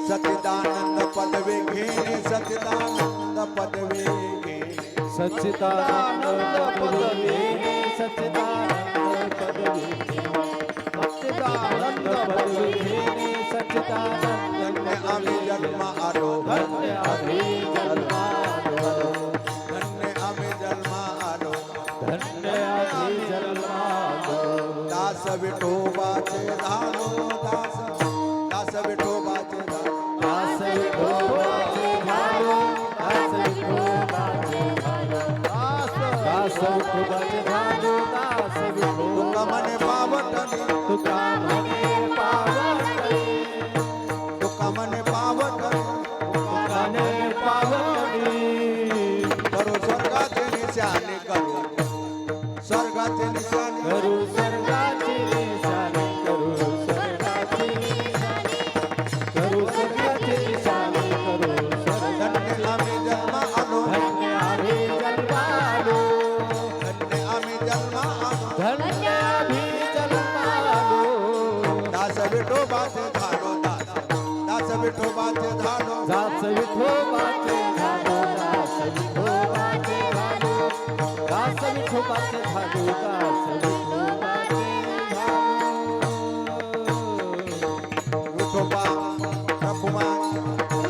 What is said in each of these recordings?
सच्चिदानंद पदवी घेणे सच्चिदानंद पदवी घेणे सच्चिदानंद पदवी सच्चिदानंद पदवी सच्चिदानंद पदवी सच्चिदानंद आम्ही जन्म आलो धन्य आम्ही जन्म आलो धन्य आम्ही जन्म आलो धन्य आम्ही जन्म आलो दास विठोबाचे धालो दास दास विठोबाचे धालो दास विठोबाचे धालो दास विठोबाचे धालो दास विठोबाचे धालो दास तुका विठोबा मने पावटणी तुका म्हणे पावटणी तुका मने पावटणी तुकाने पावटणी करू स्वर्गाचे निशाणे करू स्वर्गाचे निशाणे करू स्वर्गाची निशाणी करू स्वर्गाची निशाणी करू स्वर्गाची निशाणी करू धन्य आम्ही जन्म आलो धन्य आम्ही जन्मालो धन्य आम्ही जन्म आलो धन्य आम्ही जन्मालो दास विठोबाचे धालो दास दास विठोबाचे धालो दास विठोबाचे धालो दास विठोबाचे धालो दास विठोबाचे धालो दास विठोबाचे धालो विठोबा रखुमान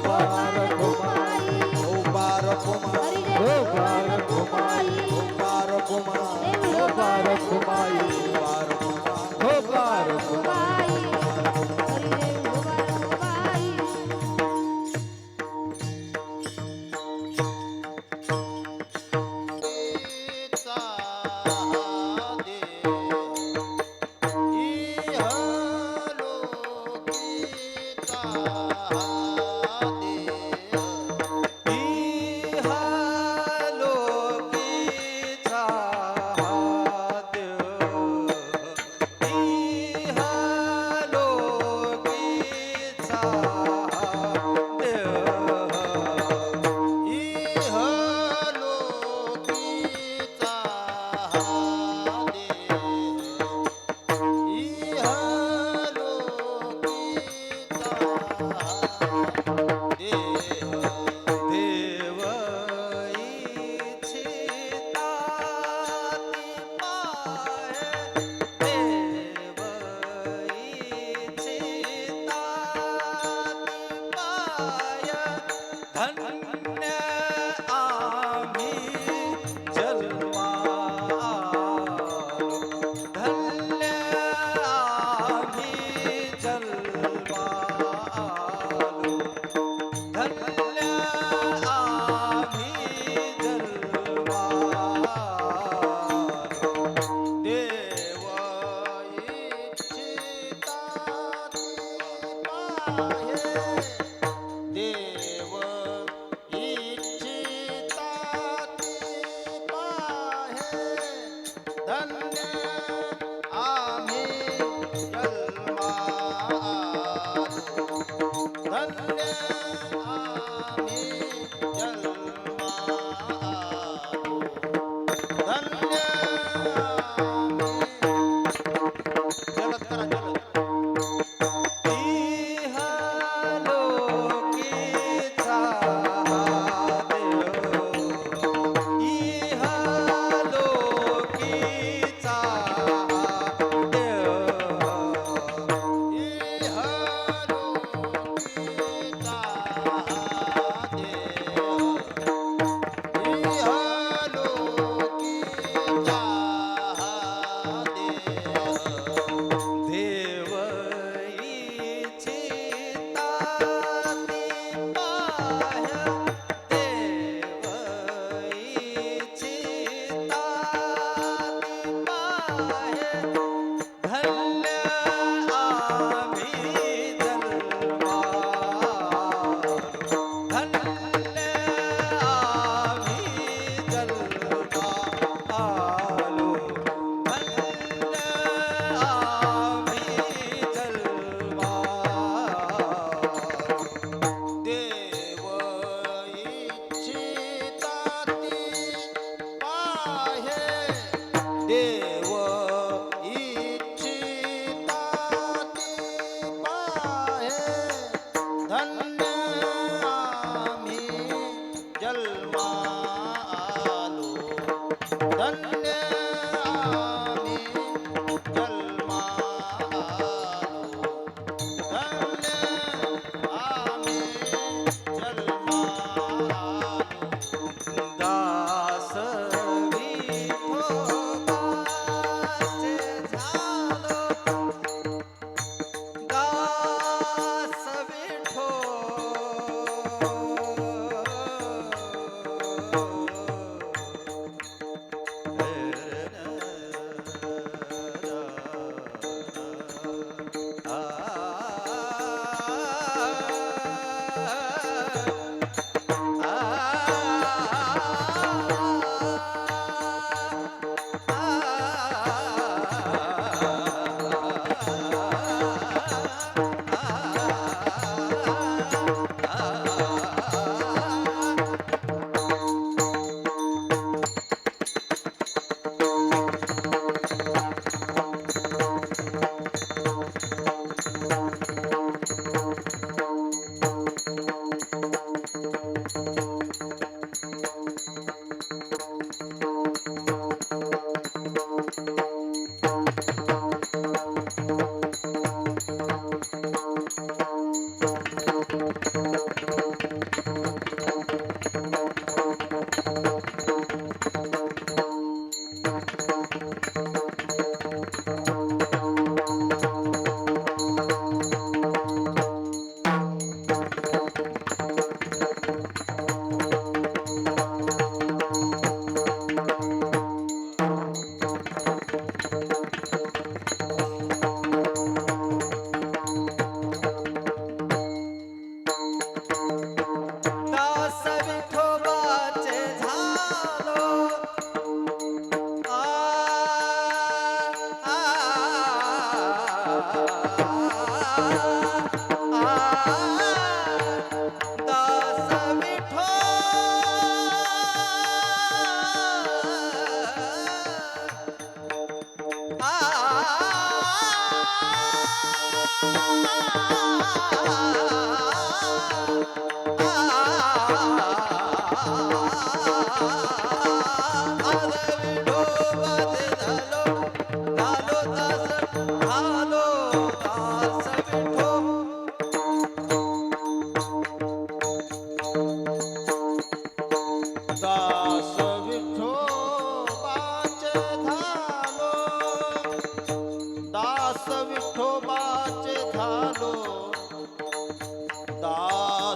बार कुमारी ओ बार कुमार ओ बार कुमारी ओ बार कुमार ओ बार कुमारी बार कुमार ओ बार कुमारी धन्य आम्ही जन्मालो, धन्य आम्ही जन्मालो, धन्य आम्ही जन्मालो. देव इच्छिता ती पाहे, देव इच्छिता ती पाहे, धन्य आम्ही जन्मालो, धन्य आम्ही जन्मालो, धन्य जलद करा जलद. इहलोकीचा देव, इहलोकीचा देव, इहलोकीचा देव, इहलोकीचा देव. देव इच्छिता ती पाह्य, देव इच्छिता ती पाह्य, धन्य आम्ही जन्मालो, धन्य आम्ही जन्मालो, धन्य आम्ही जन्मालो. देव इच्छिता ती पाहे, देव इच्छिता ती पाहे, धन्य आम्ही जन्मालो, धन्य आम्ही जन्मालो, धन्य आम्ही जन्मालो. दास विठोबाचे झालो, दास विठो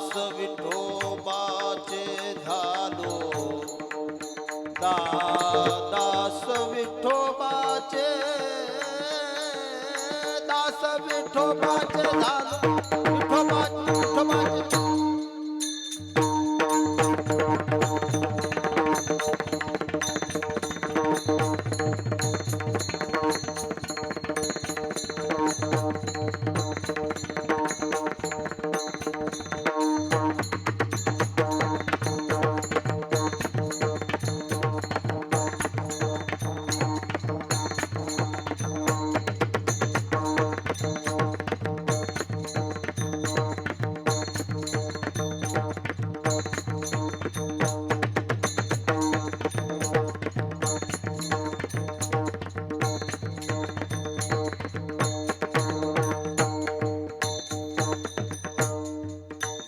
दास विठोबाचे झालो दास विठोबाचे झालो विठोबाचे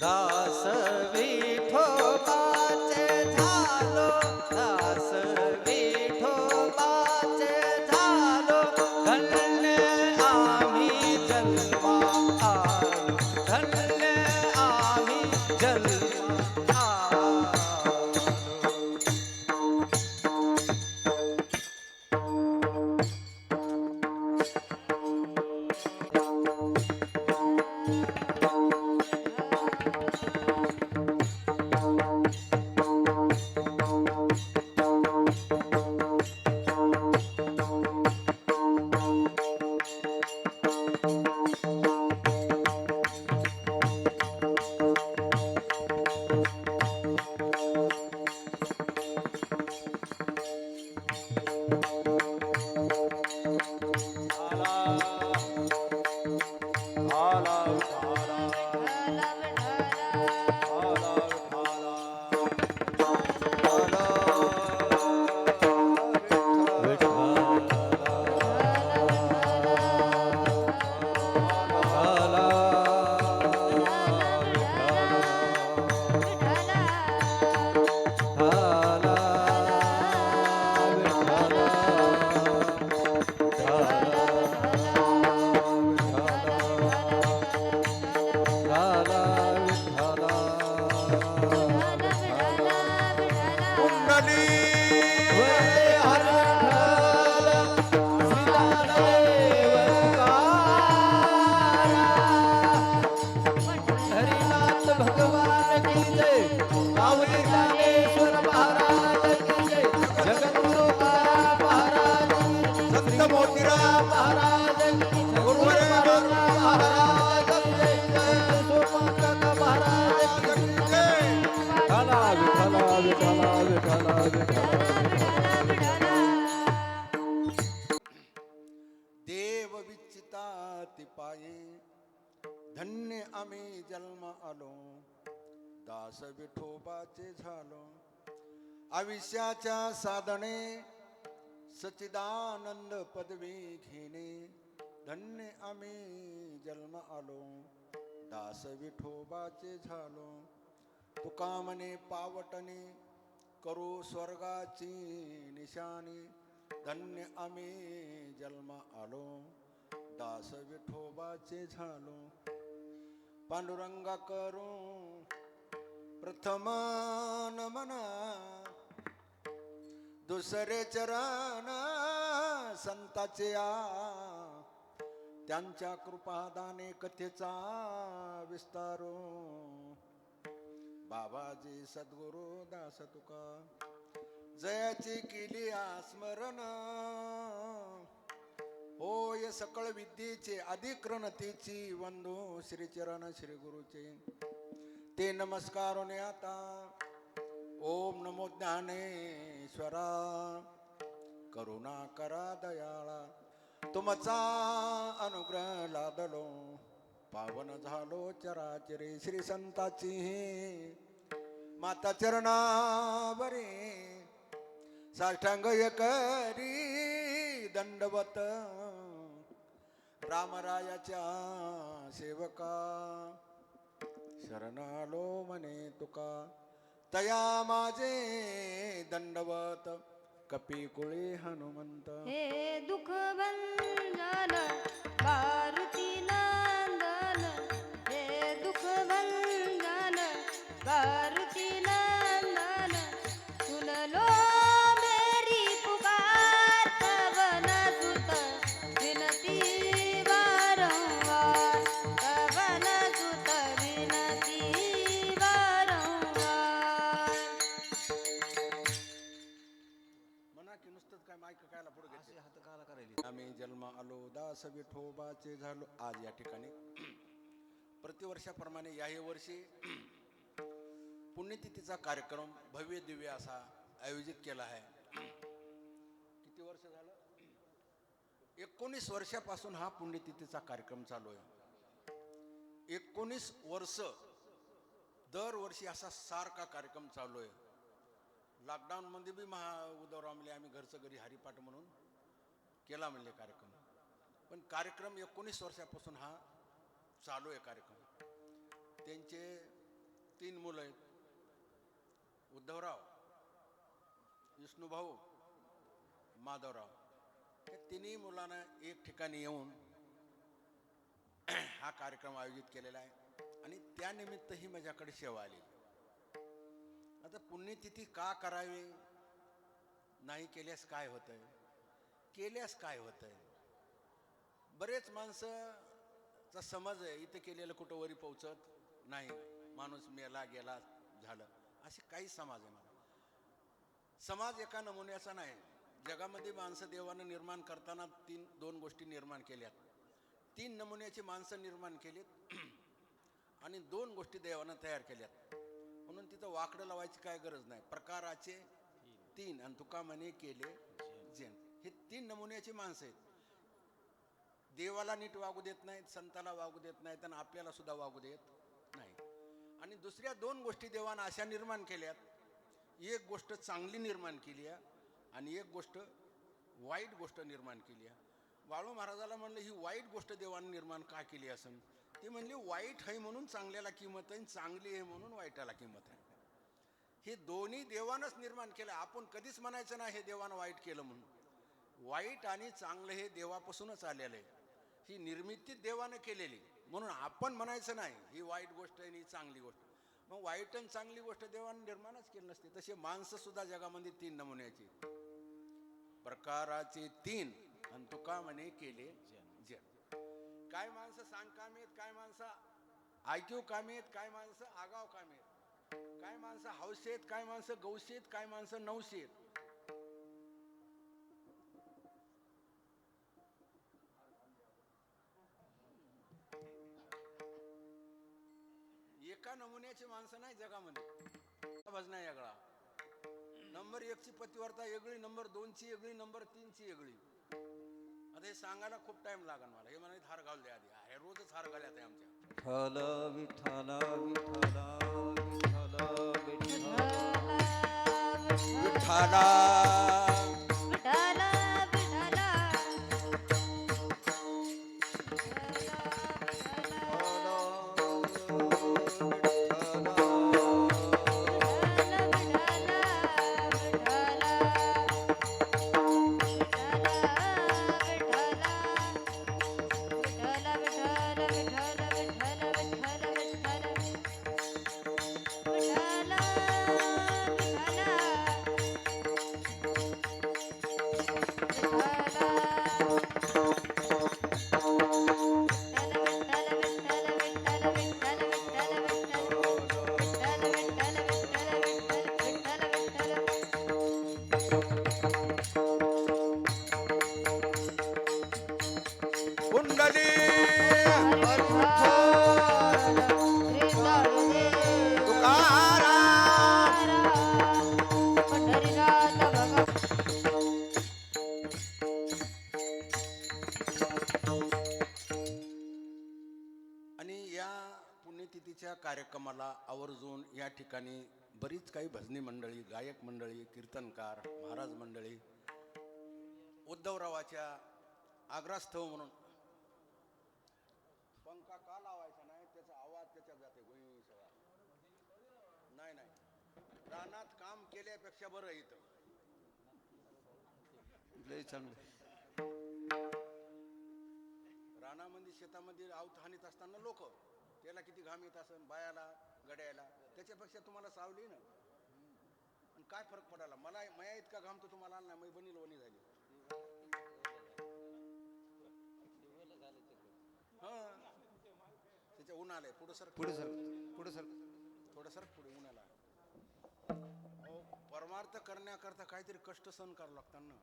दास विठोबाचे झालो दास विठोबाचे झालो धन्य आम्ही जन्मा आलो धन्य आम्ही जन्मा आलो देव विचिता ती पायी धन्य आम्ही जन्म आलो दास विठोबाचे झालो आयुष्याच्या साधने सच्चिदानंद पदवी घेणे धन्य आम्ही जन्म आलो दास विठोबाचे झालो तुका म्हणे पावटणे करू स्वर्गाची निशाणी धन्य आम्ही जन्म आलो दास विठोबाचे झालो पांडुरंगा करू प्रथम नमन दुसरे चरण संताचे त्यांच्या कृपादाने कथेचा विस्तारो बाबाजी सद्गुरु दास तुका जयाची केली स्मरण होय सकळ विद्येचे अधिक्रणतेची वंदू श्रीचरण श्री गुरुचे ते नमस्कारोने आता ओम नमो ज्ञानेश्वरा करुणा करा दयाळा तुमचा अनुग्रह लादलो पावन झालो चराचरे श्री संताची माता चरणावरी साष्टांग करी दंडवत रामरायाच्या सेवका शरणालो म्हणे तुका तया माझे दंडवत कपिकुळे हनुमंत हे दुःख भंजन मारुती नंदन हे दुःख भंजन मारुती नंदन सुनलो मेरी पुकार तवन सुत विनती वारंवार तवन सुत विनती वारंवार. म्हणा की नुसतंच काय माईक कायला पुढे घेतले हात काला करायली. आम्ही जन्म आलो दास विठोबाचे झालो. आज या ठिकाणी प्रतिवर्षाप्रमाणे याही वर्षी पुण्यतिथीचा कार्यक्रम भव्य दिव्य असा आयोजित केला आहे. किती वर्ष झालं? 19 वर्षापासून हा पुण्यतिथीचा कार्यक्रम चालू आहे. 19 वर्ष दरवर्षी असा सारखा कार्यक्रम चालू आहे. लॉकडाऊनमध्ये बी उद्धवराव म्हणले आम्ही घरचं घरी हरिपाठ म्हणून केला म्हणले कार्यक्रम. पण कार्यक्रम 19 वर्षापासून हा चालू आहे कार्यक्रम. त्यांचे 3 मुलं आहेत, उद्धवराव, विष्णुभाऊ, माधवराव. या तिन्ही मुलांना एक ठिकाणी येऊन हा कार्यक्रम आयोजित केलेला आहे आणि त्यानिमित्त ही माझ्याकडे सेवा आली. आता पुण्यतिथी का करावी? नाही केल्यास काय होतंय? केल्यास काय होतंय? बरेच माणसाचा समज आहे इथं केलेलं कुठं वरी पोचत नाही, माणूस मेला गेला झालं, असे काही समाज आहे. मला समाज एका नमुन्याचा नाही. जगामध्ये माणसं देवानं निर्माण करताना 2 गोष्टी निर्माण केल्यात. 3 नमुन्याची माणसं निर्माण केलीत आणि 2 गोष्टी देवानं तयार केल्यात. म्हणून तिथं वाकडं लावायची काय गरज नाही. प्रकाराचे 3 आणि तुका म्हणे केले जेन. हे 3 नमुन्याची माणसं आहेत. देवाला नीट वागू देत नाहीत, संताला वागू देत नाहीत आणि आपल्याला सुद्धा वागू देत नाही. आणि दुसऱ्या 2 गोष्टी देवानं अशा निर्माण केल्यात. एक गोष्ट चांगली निर्माण केली आहे आणि एक गोष्ट वाईट गोष्ट निर्माण केली आहे. बाळू महाराजाला म्हणलं ही वाईट गोष्ट देवानं निर्माण का केली असेल? ते म्हणले वाईट आहे म्हणून चांगल्याला किंमत आहे, चांगली आहे म्हणून वाईटाला किंमत आहे. हे दोन्ही देवानंच निर्माण केलं. आपण कधीच म्हणायचं नाही हे देवानं वाईट केलं म्हणून. वाईट आणि चांगलं हे देवापासूनच आलेलं आहे. ही निर्मिती देवानं केलेली, म्हणून आपण म्हणायचं नाही ही वाईट गोष्ट आहे आणि ही चांगली गोष्ट. मग वाईट आणि चांगली गोष्ट देवानं निर्माणच केली नसते. तसे माणसं सुद्धा जगामध्ये 3 नमुन्याची, प्रकाराचे 3 आणि तुका म्हणे केले जन. काय माणसं सांगकामी आहेत, काय माणसं ऐकू कामी आहेत, काय माणसं आगाव कामी आहेत, काय माणसं हौशी आहेत, काय माणसं गौशी आहेत, काय माणसं नवशी आहेत. एका नमुन्याची माणसं नाही जगामध्ये. भजना वेगळा, नंबर 1 ची पतिव्रता वेगळी, नंबर 2 ची वेगळी, नंबर 3 ची वेगळी. आता हे सांगायला खूप टाइम लागेल मला. हे म्हणाले हार घाल द्या आधी. हे रोजच हार घालत आहे आमच्या. विठ्ठल विठ्ठल विठ्ठल विठ्ठल विठ्ठला विठ्ठला कुंडली आणि या पुण्यतिथीच्या कार्यक्रमाला आवर्जून या ठिकाणी बरीच काही भजनी मंडळी, गायक मंडळी, कीर्तनकार, महाराज मंडळी, उद्धवरावाच्या आग्रहस्थव म्हणून पंखा का लावायचा नाही, त्याचा आवाज त्याच्यात जाते गुई सगळा. नाही नाही, रानात काम केल्यापेक्षा बरं इथं. लय चांगलं. रानामध्ये शेतामध्ये आवत हानीत असताना लोक त्याला किती घाम येत असन, बायाला, गड्याला, त्याच्यापेक्षा तुम्हाला सावली ना. आणि काय फरक पडायला मला मया इतका घाम तर तुम्हाला आला नाही, मी बनील वनी झाली. हा त्याच्या ऊन आलंय पुढं सर पुढे सर पुढे सर थोडं सर पुढे ऊन आला. अहो, परमार्थ करण्याकरता काहीतरी कष्ट सहन करावं लागतात ना.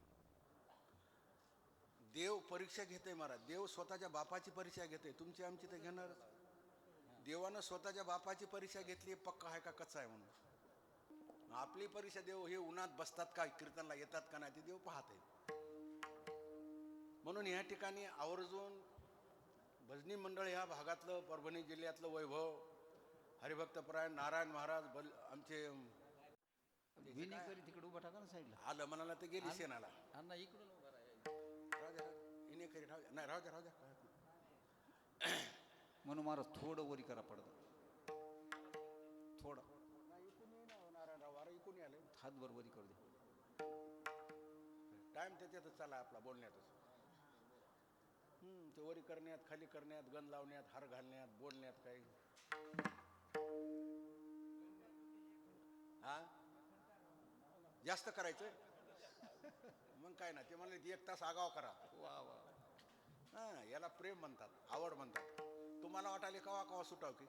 देव परीक्षा घेते महाराज. देव स्वतःच्या बापाची परीक्षा घेते, तुमची आमची तर घेणार. देवानं स्वतःच्या बापाची परीक्षा घेतली, पक्का आहे का कच्चा आहे म्हणून. आपली परीक्षा देव हे उन्हात बसतात का कीर्तनला येतात का नाही ते देव पाहते. म्हणून या ठिकाणी आवर्जून भजनी मंडळ ह्या भागातलं परभणी जिल्ह्यातलं वैभव हरिभक्तपरायण नारायण महाराज आमचे विनेकरी तिकडे उभा टाका ना साईडला. आलं म्हणाला ते गेली सेनाला. अण्णा इकडून उभा राहा. राहू द्या, विनेकरी राहू द्या. नाही राहू द्या, राहू द्या. म्हणून महाराज थोडं वरी करा पडतं थोडं नारायणराव वारा इकून आले. हातभर वरी करू दे. टाइम त्याच्यातच चाला आपला बोलण्यातच. ते वरी करण्यात खाली करण्यात गंध लावण्यात हार घालण्यात बोलण्यात काही हा जास्त करायचं. मग काय ना ते म्हणले 1 तास आगाव करा. वा वा. हा याला प्रेम म्हणतात, आवड म्हणतात. तुम्हाला वाटायला कवा कवा सुटाव की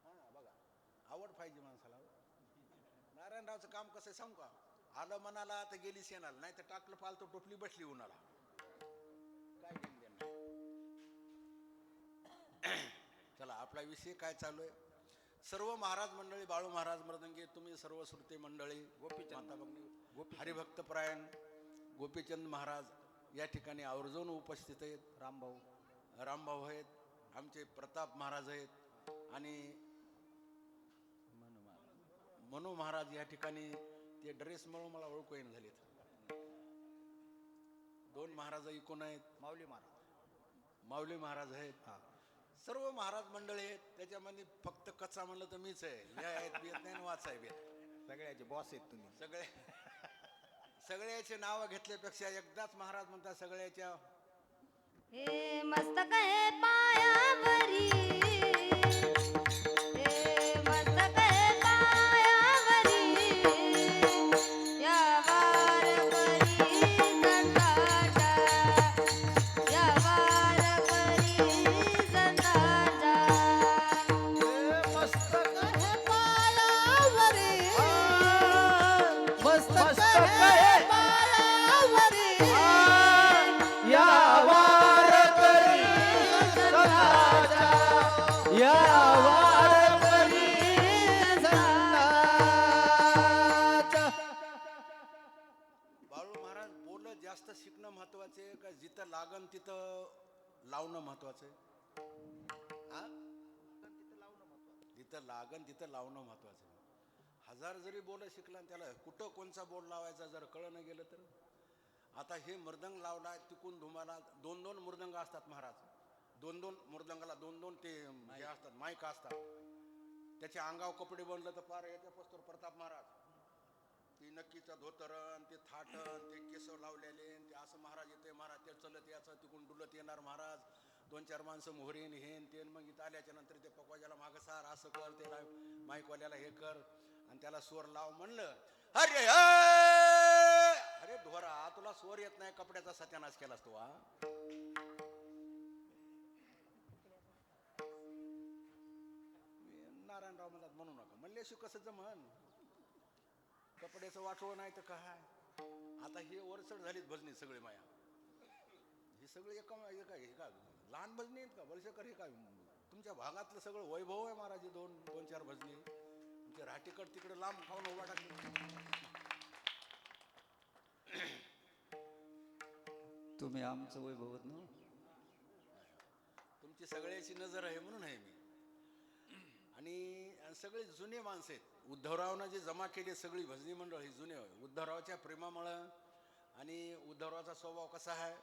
हा बघा आवड पाहिजे माणसाला. नारायणरावचं काम कसं आहे सांगू का. आलं मनाला तर गेली सेनाला, नाही तर टाकलं पालतो टोपली बसली उन्हाला. काय घेऊन देणार. चला आपला विषय काय चालू आहे. सर्व महाराज मंडळी, बाळू महाराज मृदंगी, तुम्ही सर्व श्रुती मंडळी, गोपीचंद हरिभक्तपरायण गोपीचंद महाराज या ठिकाणी आवर्जून उपस्थित आहेत. रामभाऊ आहेत, आमचे प्रताप महाराज आहेत आणि मनू महाराज या ठिकाणी. ते ड्रेसमुळे मला ओळखू येणं झालेत. 2 महाराज इकून आहेत. माऊली महाराज आहेत. सर्व महाराज मंडळी आहेत. त्याच्यामध्ये फक्त कच्चा म्हणलं तर मीच आहे. लिहायत येत नाही, वाचाय येत. सगळ्याचे बॉस आहेत तुम्ही. सगळ्याचे नाव घेतल्यापेक्षा एकदाच महाराज म्हणतात सगळ्याच्या. हे मस्तक आहे पायावरी, हे मस्तक आहे पायावरी, या वारकरी संतांच्या, या वारकरी संतांच्या. मस्तक है पायावरी, मस्तक है पायावरी, या वारकरी संतांच्या, या वारकरी संतांच्या. बाळू महाराज बोललं जास्त शिकणं महत्वाचे का जिथं लागन तिथं लावणं महत्वाचं आहे. जिथं लागन तिथं लावणं महत्वाचं आहे. 1000 जरी बोल शिकला आणि त्याला कुठं कोणचा बोल लावायचा जर कळलं गेलं तर. आता हे मृदंग लावला तिकून धुमाला 2-2 मृदंग असतात महाराज. 2-2 मृदंगाला 2-2 ते हे असतात माईक असतात. त्याच्या अंगावर कपडे बनलं तर पार याच्या पस्तोर प्रताप महाराज. ती नक्कीचं धोतरण ते थाटण ते केसव लावलेले ते असं महाराज येते. महाराज ते चलत याचं तिकडून डुलत येणार महाराज. 2-4 माणसं मोहरीन हेन तेन. मग इथं आल्याच्या नंतर ते पकवाजाला मागं सार असं कर, ते माईकवाल्याला हे कर आणि त्याला स्वर लाव म्हणलं. अरे अरे धोरा तुला स्वर येत नाही, कपड्याचा सत्यानाश केलास तू. नारायणराव म्हणतात म्हणू नका. म्हणल्याशी कसं जमन. कपड्याचं वाटवं नाही तर काय. आता हे वरचढ झालीत भजनी सगळे माया. हे सगळे एका लहान भजनी आहेत का वर्षकर. हे काय तुमच्या भागातलं सगळं वैभव आहे महाराज. 2-4 भजनी तुमच्या राहटीकड तिकडे लांब खाऊन उभा टाकले. तुम्ही आमचं वैभवत ना. तुमची सगळ्याची नजर आहे म्हणून आहे मी. आणि सगळे जुने माणसं आहेत. उद्धवरावनं जे जमा केली सगळी भजनी मंडळ ही जुने. उद्धवरावच्या प्रेमामुळं आणि उद्धवरावचा स्वभाव कसा आहे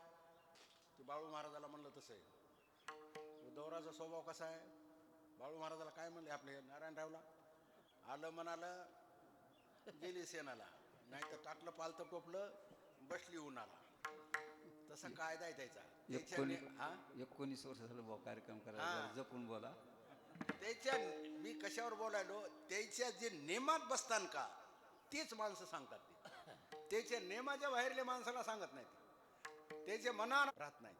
ते बाळू महाराजाला म्हणलं तसं आहे. उद्धवरावचा स्वभाव कसा आहे. बाळू महाराजाला काय म्हणले आपले नारायणरावला. आलं म्हणालं गेली सेनाला, नाही तर टाकलं पालतं टोपलं बसली उन्हाला. तसा कायदा आहे त्याचा. 19 वर्ष झालं भाऊ कार्यक्रम करायला. जपून बोला. त्याच्या मी कशावर बोलायलो, त्याच्या जे नेमात बसतान का तेच माणसं सांगतात. त्याच्या नेमाच्या बाहेरल्या माणसाला सांगत नाहीत. त्याच्या मनावर राहत नाही.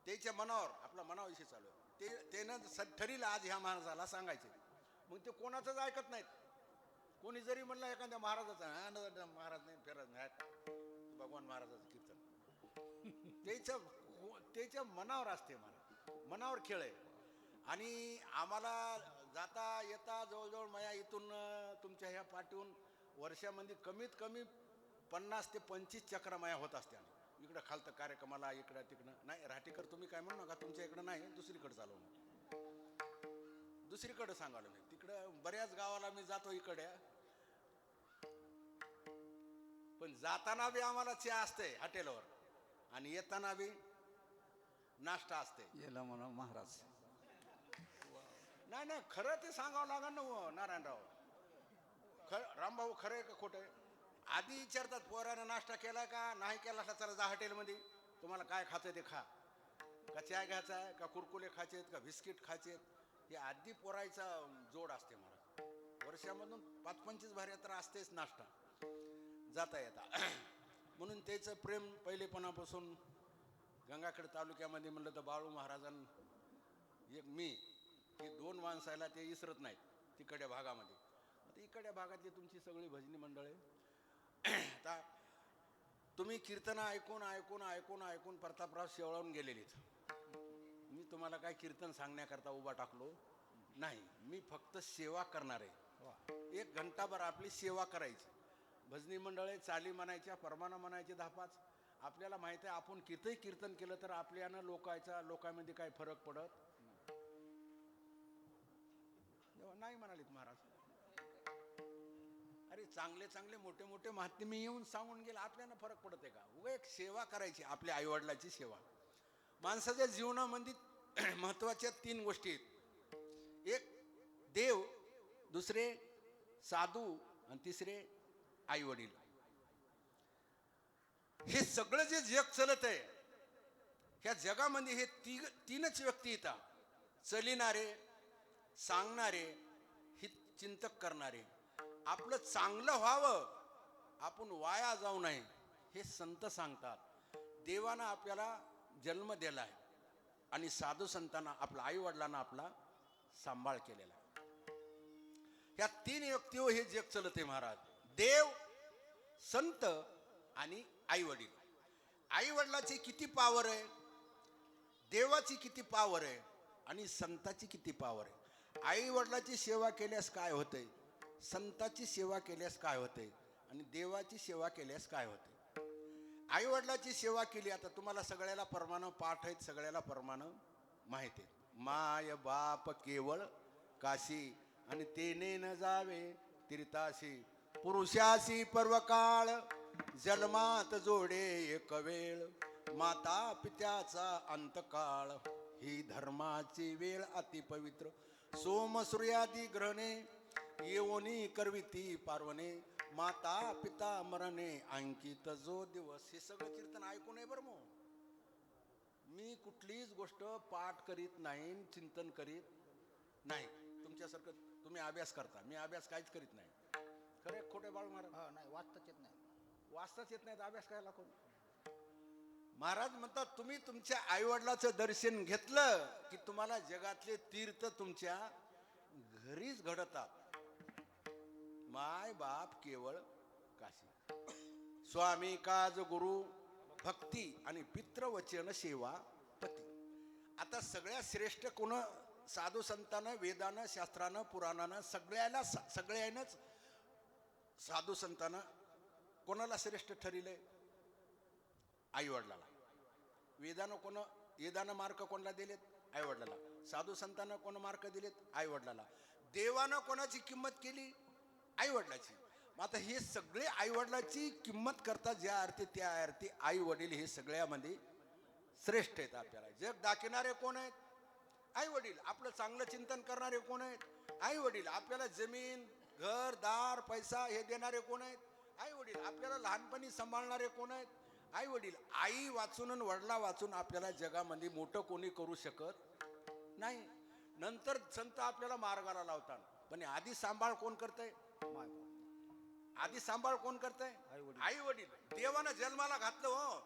त्याच्या मनावर, आपल्या मनाविषयी चालू आहे त्यानं ठरील आज ह्या महाराजाला सांगायचे. मग ते कोणाचंच ऐकत नाहीत. कोणी जरी म्हणलं एखाद्या महाराजाचा, महाराज नाही फिरत नाही, भगवान महाराजाचं कीर्तन त्याच्या मनावर असते. महाराज मनावर खेळ आहे. आणि आम्हाला जाता येता जवळजवळ माझ्या इथून तुमच्या ह्या पाठीहून वर्षामध्ये कमीत कमी 50 ते 25 चक्र माया होत असत्या. इकडं खालतं कार्यक्रमाला, इकडं तिकडं. नाही राहतेकर तुम्ही काय म्हणू नका, तुमच्या इकडं नाही, दुसरीकडे चालवून दुसरीकडे सांगालो मी. तिकडं बऱ्याच गावाला मी जातो इकडे. पण जाताना बी आम्हाला चहा असते हॉटेलवर आणि येताना बी नाश्ता असते. याला म्हणा महाराज. नाही नाही, खरं ते सांगावं लागेल ना हो, नारायणराव. रामभाऊ खरं आहे का खोटं आहे? आधी विचारतात पोरानं नाश्ता केला का नाही केला असला चला जा हॉटेलमध्ये, तुम्हाला काय खायचं ते खा. का चहा घ्यायचा आहे, का कुरकुले खायचे आहेत, का बिस्किट खायचे आहेत, हे आधी पोरायचा जोड असते. मला वर्षामधून 5-25 भाऱ्या तर असतेच नाश्ता जाता येता. म्हणून त्याचं प्रेम पहिलेपणापासून गंगाखेड तालुक्यामध्ये म्हणलं तर बाळू महाराजां एक मी हे 2 माणसाला ते विसरत नाहीत तिकडच्या भागामध्ये. आता इकडच्या भागातली तुमची सगळी भजनी मंडळे आता तुम्ही कीर्तन ऐकून ऐकून ऐकून ऐकून प्रतापराव शेवळावून गेलेलीत. मी तुम्हाला काय कीर्तन सांगण्याकरता उभा टाकलो नाही. मी फक्त सेवा करणार आहे. 1 घंटाभर आपली सेवा करायची. भजनी मंडळे चाली म्हणायच्या, परमाना म्हणायचे 10-5. आपल्याला माहिती आहे आपण कितीही कीर्तन केलं तर आपल्यानं लोकांमध्ये काय फरक पडत नाही म्हणालीत महाराज. अरे चांगले चांगले मोठे मोठे महात्मे येऊन सांगून गेले, आपल्याला फरक पडत आहे का? उगा एक सेवा करायची, आपल्या आईवडिलाची सेवा. माणसाच्या जीवनामध्ये महत्वाच्या 3 गोष्टी आहेत. एक देव, दुसरे साधू आणि तिसरे आई वडील. हे सगळं जे जग चलत आहे ह्या जगामध्ये हे 3च व्यक्ती येतात. चलिणारे, सांगणारे, हित चिंतक करणारे. आपलं चांगलं व्हावं, आपण वाया जाऊ नये हे संत सांगतात. देवानं आपल्याला जन्म दिलाय आणि साधू संतांना आपल्या आई वडिलांना आपला सांभाळ केलेला. ह्या 3 व्यक्तीवर हे जग चलत आहे महाराज. देव, संत आणि आई वडील. आई वडिलाची किती पावर आहे, देवाची किती पावर आहे आणि संताची किती पावर आहे. आई वडिलाची सेवा केल्यास काय होते, संताची सेवा केल्यास काय होते आणि देवाची सेवा केल्यास काय होते. आई वडिलाची सेवा केली, आता तुम्हाला सगळ्याला परमानं पाठ आहेत, सगळ्याला परमानं माहिती आहे. माय बाप केवळ काशी आणि तेने न जावे तीर्थाशी. पुरुषाशी पर्वकाळ जन्मात जोडे एक वेळ. माता पित्याचा अंतकाळ ही धर्माची वेळ अति पवित्र. सोम सूर्यादी ग्रहणे येवोनी करविती पार्वणे. माता पिता मरणे अंकित जो दिवस. हे सगळं कीर्तन ऐकू नये बरं. मग मी कुठलीच गोष्ट पाठ करीत नाही, चिंतन करीत नाही. तुमच्यासारखं तुम्ही अभ्यास करता, मी अभ्यास काहीच करीत नाही. खरे खोटे बाळू महाराज? नाही, वाचताच येत नाही. वाचताच येत नाही तर अभ्यास करायला कोण? महाराज म्हणतात तुम्ही तुमच्या आईवडिलाचं दर्शन घेतलं की तुम्हाला जगातले तीर्थ तुमच्या घरीच घडतात. माय बाप केवळ काशी. स्वामी काज गुरु भक्ती आणि पितृवचन सेवा पती. आता सगळ्यात श्रेष्ठ कोण? साधू संतानं, वेदानं, शास्त्रानं, पुराणानं सगळ्यांनाच साधू संतानं कोणाला श्रेष्ठ ठरिले? आई वडिलाला. वेदानं मार्क कोणाला दिलेत? आई वडिलाला. साधू संतांना कोण मार्क दिलेत? आई वडिलाला. देवानं कोणाची किंमत केली? आई वडिलाची. मग आता हे सगळे आई वडिलाची किंमत करतात ज्या अर्थी त्या अर्थी आई वडील हे सगळ्यामध्ये श्रेष्ठ आहेत. आपल्याला जग दाखवणारे कोण आहेत? आई वडील. आपलं चांगलं चिंतन करणारे कोण आहेत? आई वडील. आपल्याला जमीन, घर, दार, पैसा हे देणारे कोण आहेत? आई वडील. आपल्याला लहानपणी सांभाळणारे कोण आहेत? आई वडील. आई वाचून आणि वडिला वाचून आपल्याला जगामध्ये मोठं कोणी करू शकत नाही. नंतर संत आपल्याला मार्गाला लावतात. पण आधी सांभाळ कोण करतंय? माय आधी सांभाळ कोण करतंय? आई-वडील. आई वडील. देवानं जन्माला घातलं हो,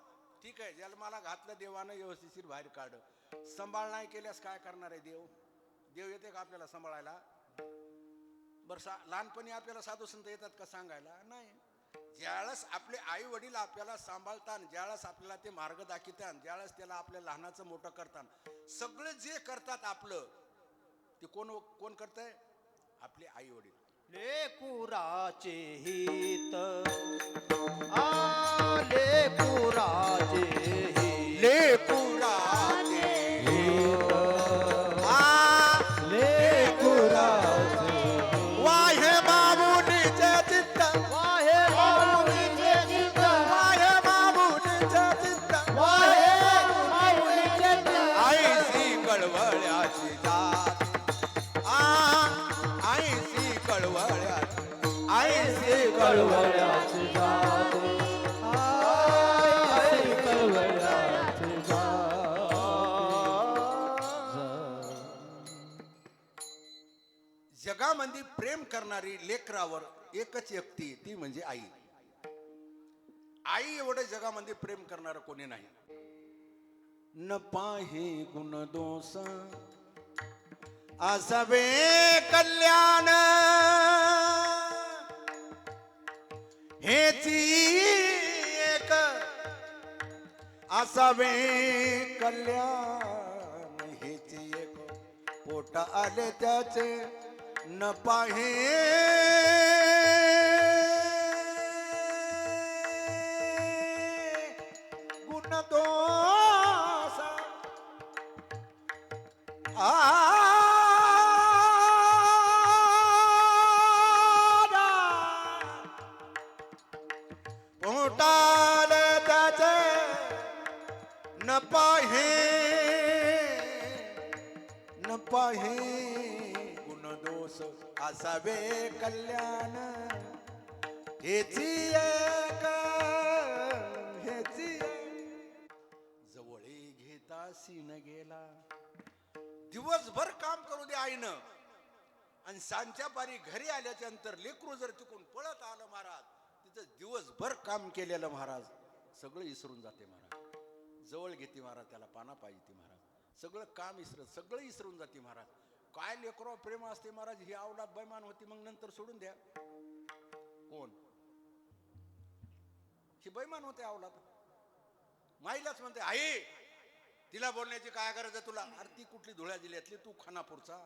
ठीक आहे, जन्माला घातलं देवानं, व्यवस्थित बाहेर काढ. सांभाळ नाही केल्यास काय करणार आहे देव? देव येते का आपल्याला सांभाळायला? बरं, लहानपणी आपल्याला साधू संत येतात का सांगायला? नाही. ज्यावेळेस आपले आई वडील आपल्याला सांभाळतात, ज्यावेळेस आपल्याला ते मार्ग दाखवतात, ज्यावेळेस त्याला आपल्या लहानाचं मोठं करतात, सगळं जे करतात आपलं ते कोण कोण करतंय? आपले आई वडील. लेकुराचे हित लेकुराचे हित लेकुराचे हित लेकुराचे वाहे बाबुनीचे चित्त, वाहे बाबुनीचे चित्त वाहे बाबुनीचे चित्त, वाहे बाबुनीचे चित्त आईसी कळवळ्याची जात, आईसी कळवळ्याची, आईसी कळवळ्याची जात आई कळवळ्याची जात जगामध्ये प्रेम करणारी लेकरावर एकच व्यक्ती, ती म्हणजे आई. आई एवढं जगामध्ये प्रेम करणार कोणी नाही. न पाहे गुण दोष असावे कल्याण, हेची एक असावे कल्याण, हेची एक पोट आले त्याचे न पाहे गुण दोष पोटाल त्याचे न पाहे न पाहे गुण दोष असावे कल्याण, हेची एक हेची एक. जवळे घेता सीन गेला, दिवसभर काम करू दे आईनं, आणि सांच्या पारी घरी आल्याच्या नंतर लेकरू जर तिकून पळत आलं महाराज, तिथं दिवसभर काम केलेलं महाराज सगळं विसरून जाते महाराज. जवळ घेते महाराज, त्याला पाना पाहिजे ती महाराज, सगळं काम विसरत, सगळं विसरून जाते महाराज. काय लेकरो प्रेम असते महाराज. ही अवलाद बैमान होती, मग नंतर सोडून द्या. कोण? ही बैमान होते अवलाद. माईलाच म्हणते आई, तिला बोलण्याची काय गरज आहे तुला? अरे ती कुठली धुळ्या जिल्ह्यातली, तू खानापूरचा.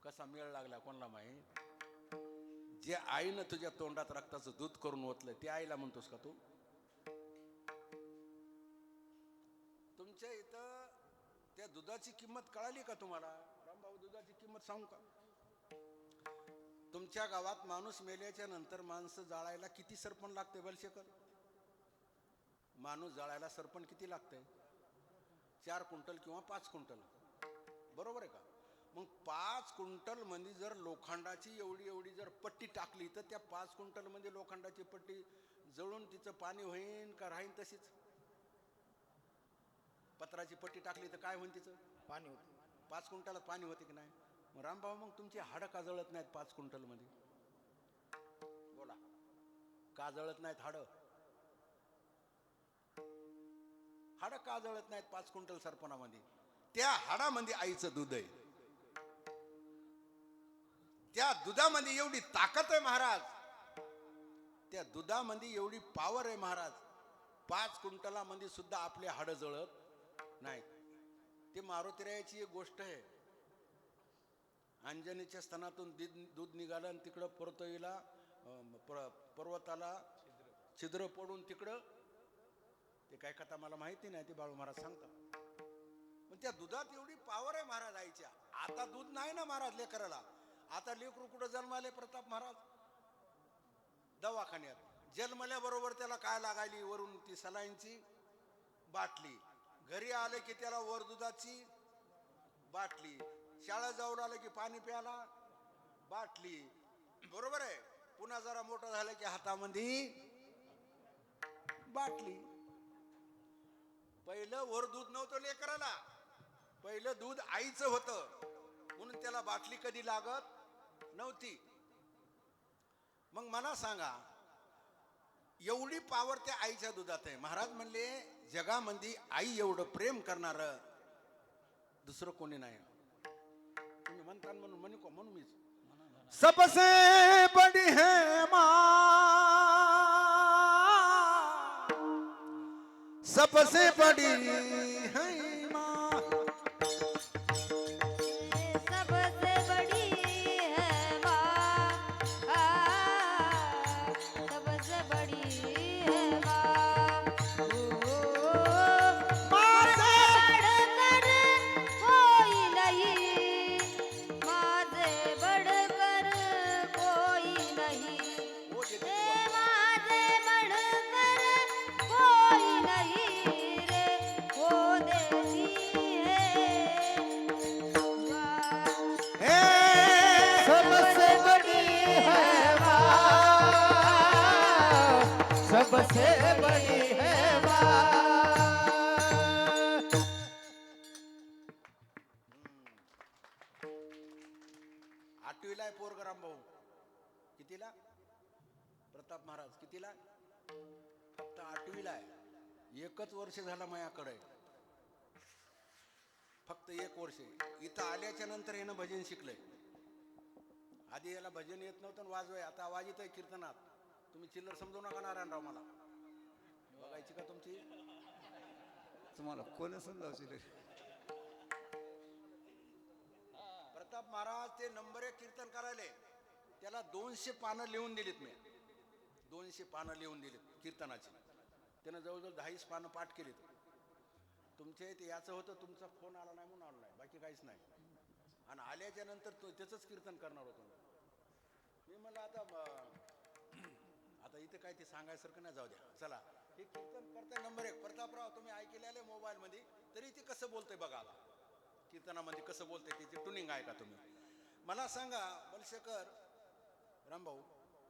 कसा मेळ लागला कोणाला माहित. जे आईनं तुझ्या तोंडात रक्ताचं दूध करून ओतलं ते आईला म्हणतोस का तू? तुमच्या इथं त्या दुधाची किंमत कळाली का तुम्हाला? रामभाऊ, दुधाची किंमत सांगू का? तुमच्या गावात माणूस मेल्याच्या नंतर माणसं जाळायला किती सरपण लागते बलशेकर? माणूस जाळायला सरपण किती लागतंय? 4 क्विंटल किंवा 5 क्विंटल, बरोबर आहे का? मग 5 क्विंटल मध्ये जर लोखंडाची एवढी एवढी जर पट्टी टाकली तर त्या 5 क्विंटल मध्ये लोखंडाची पट्टी जळून तिचं पाणी होईन का राहीन तशीच? पत्राची पट्टी टाकली तर काय होईन तिचं? पाणी होतं. 5 क्विंटलात पाणी होते की नाही? मग रामभाऊ, मग तुमची हाडं का जळत नाहीत 5 क्विंटल मध्ये? बोला, का जळत नाहीत हाडं? हाडं का जळत नाहीत 5 क्विंटल सरपणामध्ये? त्या हाडामध्ये आईचं दूध आहे. त्या दुधामध्ये एवढी ताकद आहे महाराज, त्या दुधामध्ये एवढी पॉवर आहे महाराज. 5 क्विंटलामध्ये सुद्धा आपले हाडं जळत नाही. ते मारुतीरायाची एक गोष्ट आहे. अंजनीच्या स्तनातून दूध निघालं आणि तिकडं परतोईला पर्वताला छिद्र पडून तिकडं, ते काय कथा मला माहिती नाही, ते बाळू महाराज सांगतात. पण त्या दुधात एवढी पॉवर आहे महाराज आईच्या. आता दूध नाही ना महाराज लेकराला. आता लेकरू कुठं जन्माले प्रताप महाराज? दवाखान्यात. जन्मल्याबरोबर त्याला काय लागायली? वरून ती सलाईनची बाटली. घरी आले की त्याला वर दुधाची बाटली. शाळेत जाऊन आलं की पाणी प्यायला बाटली, बरोबर आहे. पुन्हा जरा मोठं झालं की हातामध्ये बाटली. पहिलं वर दूध नव्हतं लेकराला, पहिलं दूध आईचं होतं म्हणून त्याला बाटली कधी लागत नव्हती. मग मला सांगा, एवढी पावर त्या आईच्या दुधात आहे. महाराज म्हणले जगामध्ये आई एवढं प्रेम करणार दुसरं कोणी नाही. तुम्ही म्हणता म्हणून म्हणून मीच सबसे बड़ी है माँ, सबसे बड़ी है माँ, सबसे बड़ी है माँ, सबसे बड़ी है माँ, माँ से बढ़कर कोई नहीं, माँ से बढ़कर कोई नहीं, वो देते रे माँ से बढ़कर कोई नहीं रे, वो देती है दुआ। सबसे बड़ी है माँ, सबसे बड़ी है माँ. आठवीला आहे पोरगराम भाऊ. कितीला? प्रताप महाराज कितीला? फक्त आठवीला आहे. एकच वर्ष झाला माझ्याकडे, फक्त एक वर्ष. इथं आल्याच्या नंतर यानं भजन शिकलंय. आधी याला भजन येत नव्हतं आणि वाजवाय. आता आवाज येतोय कीर्तनात. तुम्ही चिल्लर समजू नका नारायणराव. मला बघायची का तुमची? तुम्हाला कोण समजावशील? प्रताप महाराज ते नंबर 1 कीर्तन करायले. त्याला 200 पानं लिहून दिलीत मी. 200 पानं लिहून दिलीत कीर्तनाची. त्यानं जवळजवळ 10 पानं पाठ केलीत. तुमच्या इथे याचं होतं, तुमचा फोन आला नाही म्हणून आलो नाही, बाकी काहीच नाही. आणि आल्याच्या नंतर त्याचंच कीर्तन करणार होतो मी. म्हणलं आता इथे काय ते सांगायसारखं नाही, जाऊ द्या. चला, हे कीर्तन करताय नंबर 1 प्रतापराव. तुम्ही ऐकलेले मोबाईलमध्ये, तरी ते कसं बोलतंय बघा. आता कीर्तनामध्ये कसं बोलतंय त्याची ट्युनिंग आहे का तुम्ही? मला सांगा बलशेखर रामभाऊ,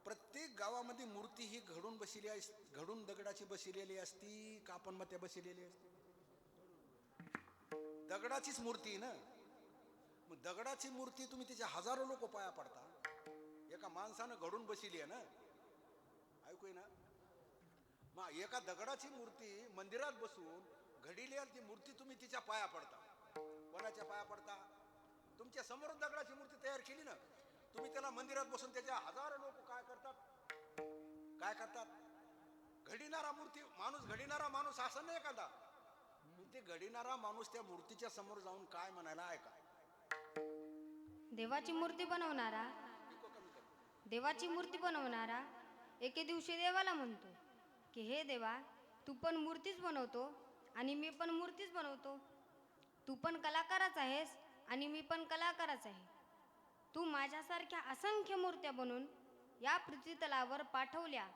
प्रत्येक गावामध्ये मूर्ती ही घडून बसलेली आहे, घडून दगडाची बसलेली असती का आपण मग त्या बसलेली असते? दगडाचीच मूर्ती ना. मग दगडाची मूर्ती तुम्ही तिच्या हजारो लोक पाया पडता. एका माणसानं घडून बसली आहे ना. ऐकूय ना? मग एका दगडाची मूर्ती मंदिरात बसून घडीली ती मूर्ती, तुम्ही तिच्या पाया पडता. कोणाच्या पाया पडता? तुमच्या समोर दगडाची मूर्ती तयार केली ना, तुम्ही त्याला मंदिरात बसून त्याच्या हजारो लोक काय करतात? घडीणारा मूर्ती माणूस, घडीणारा माणूस असं नाही एखादा. ते घडीणारा माणूस त्या मूर्तीच्या समोर जाऊन काय म्हणायला ऐका. देवाची मूर्ती बनवणारा एके दिवशी देवाला म्हणतो की हे देवा, तू पण मूर्तीच बनवतो आणि मी पण मूर्तीच बनवतो. तू पण कलाकारच आहेस आणि मी पण कलाकारच आहे. तू माझ्यासारख्या असंख्य मूर्त्या बनवून या पृथ्वीतलावर पाठवल्या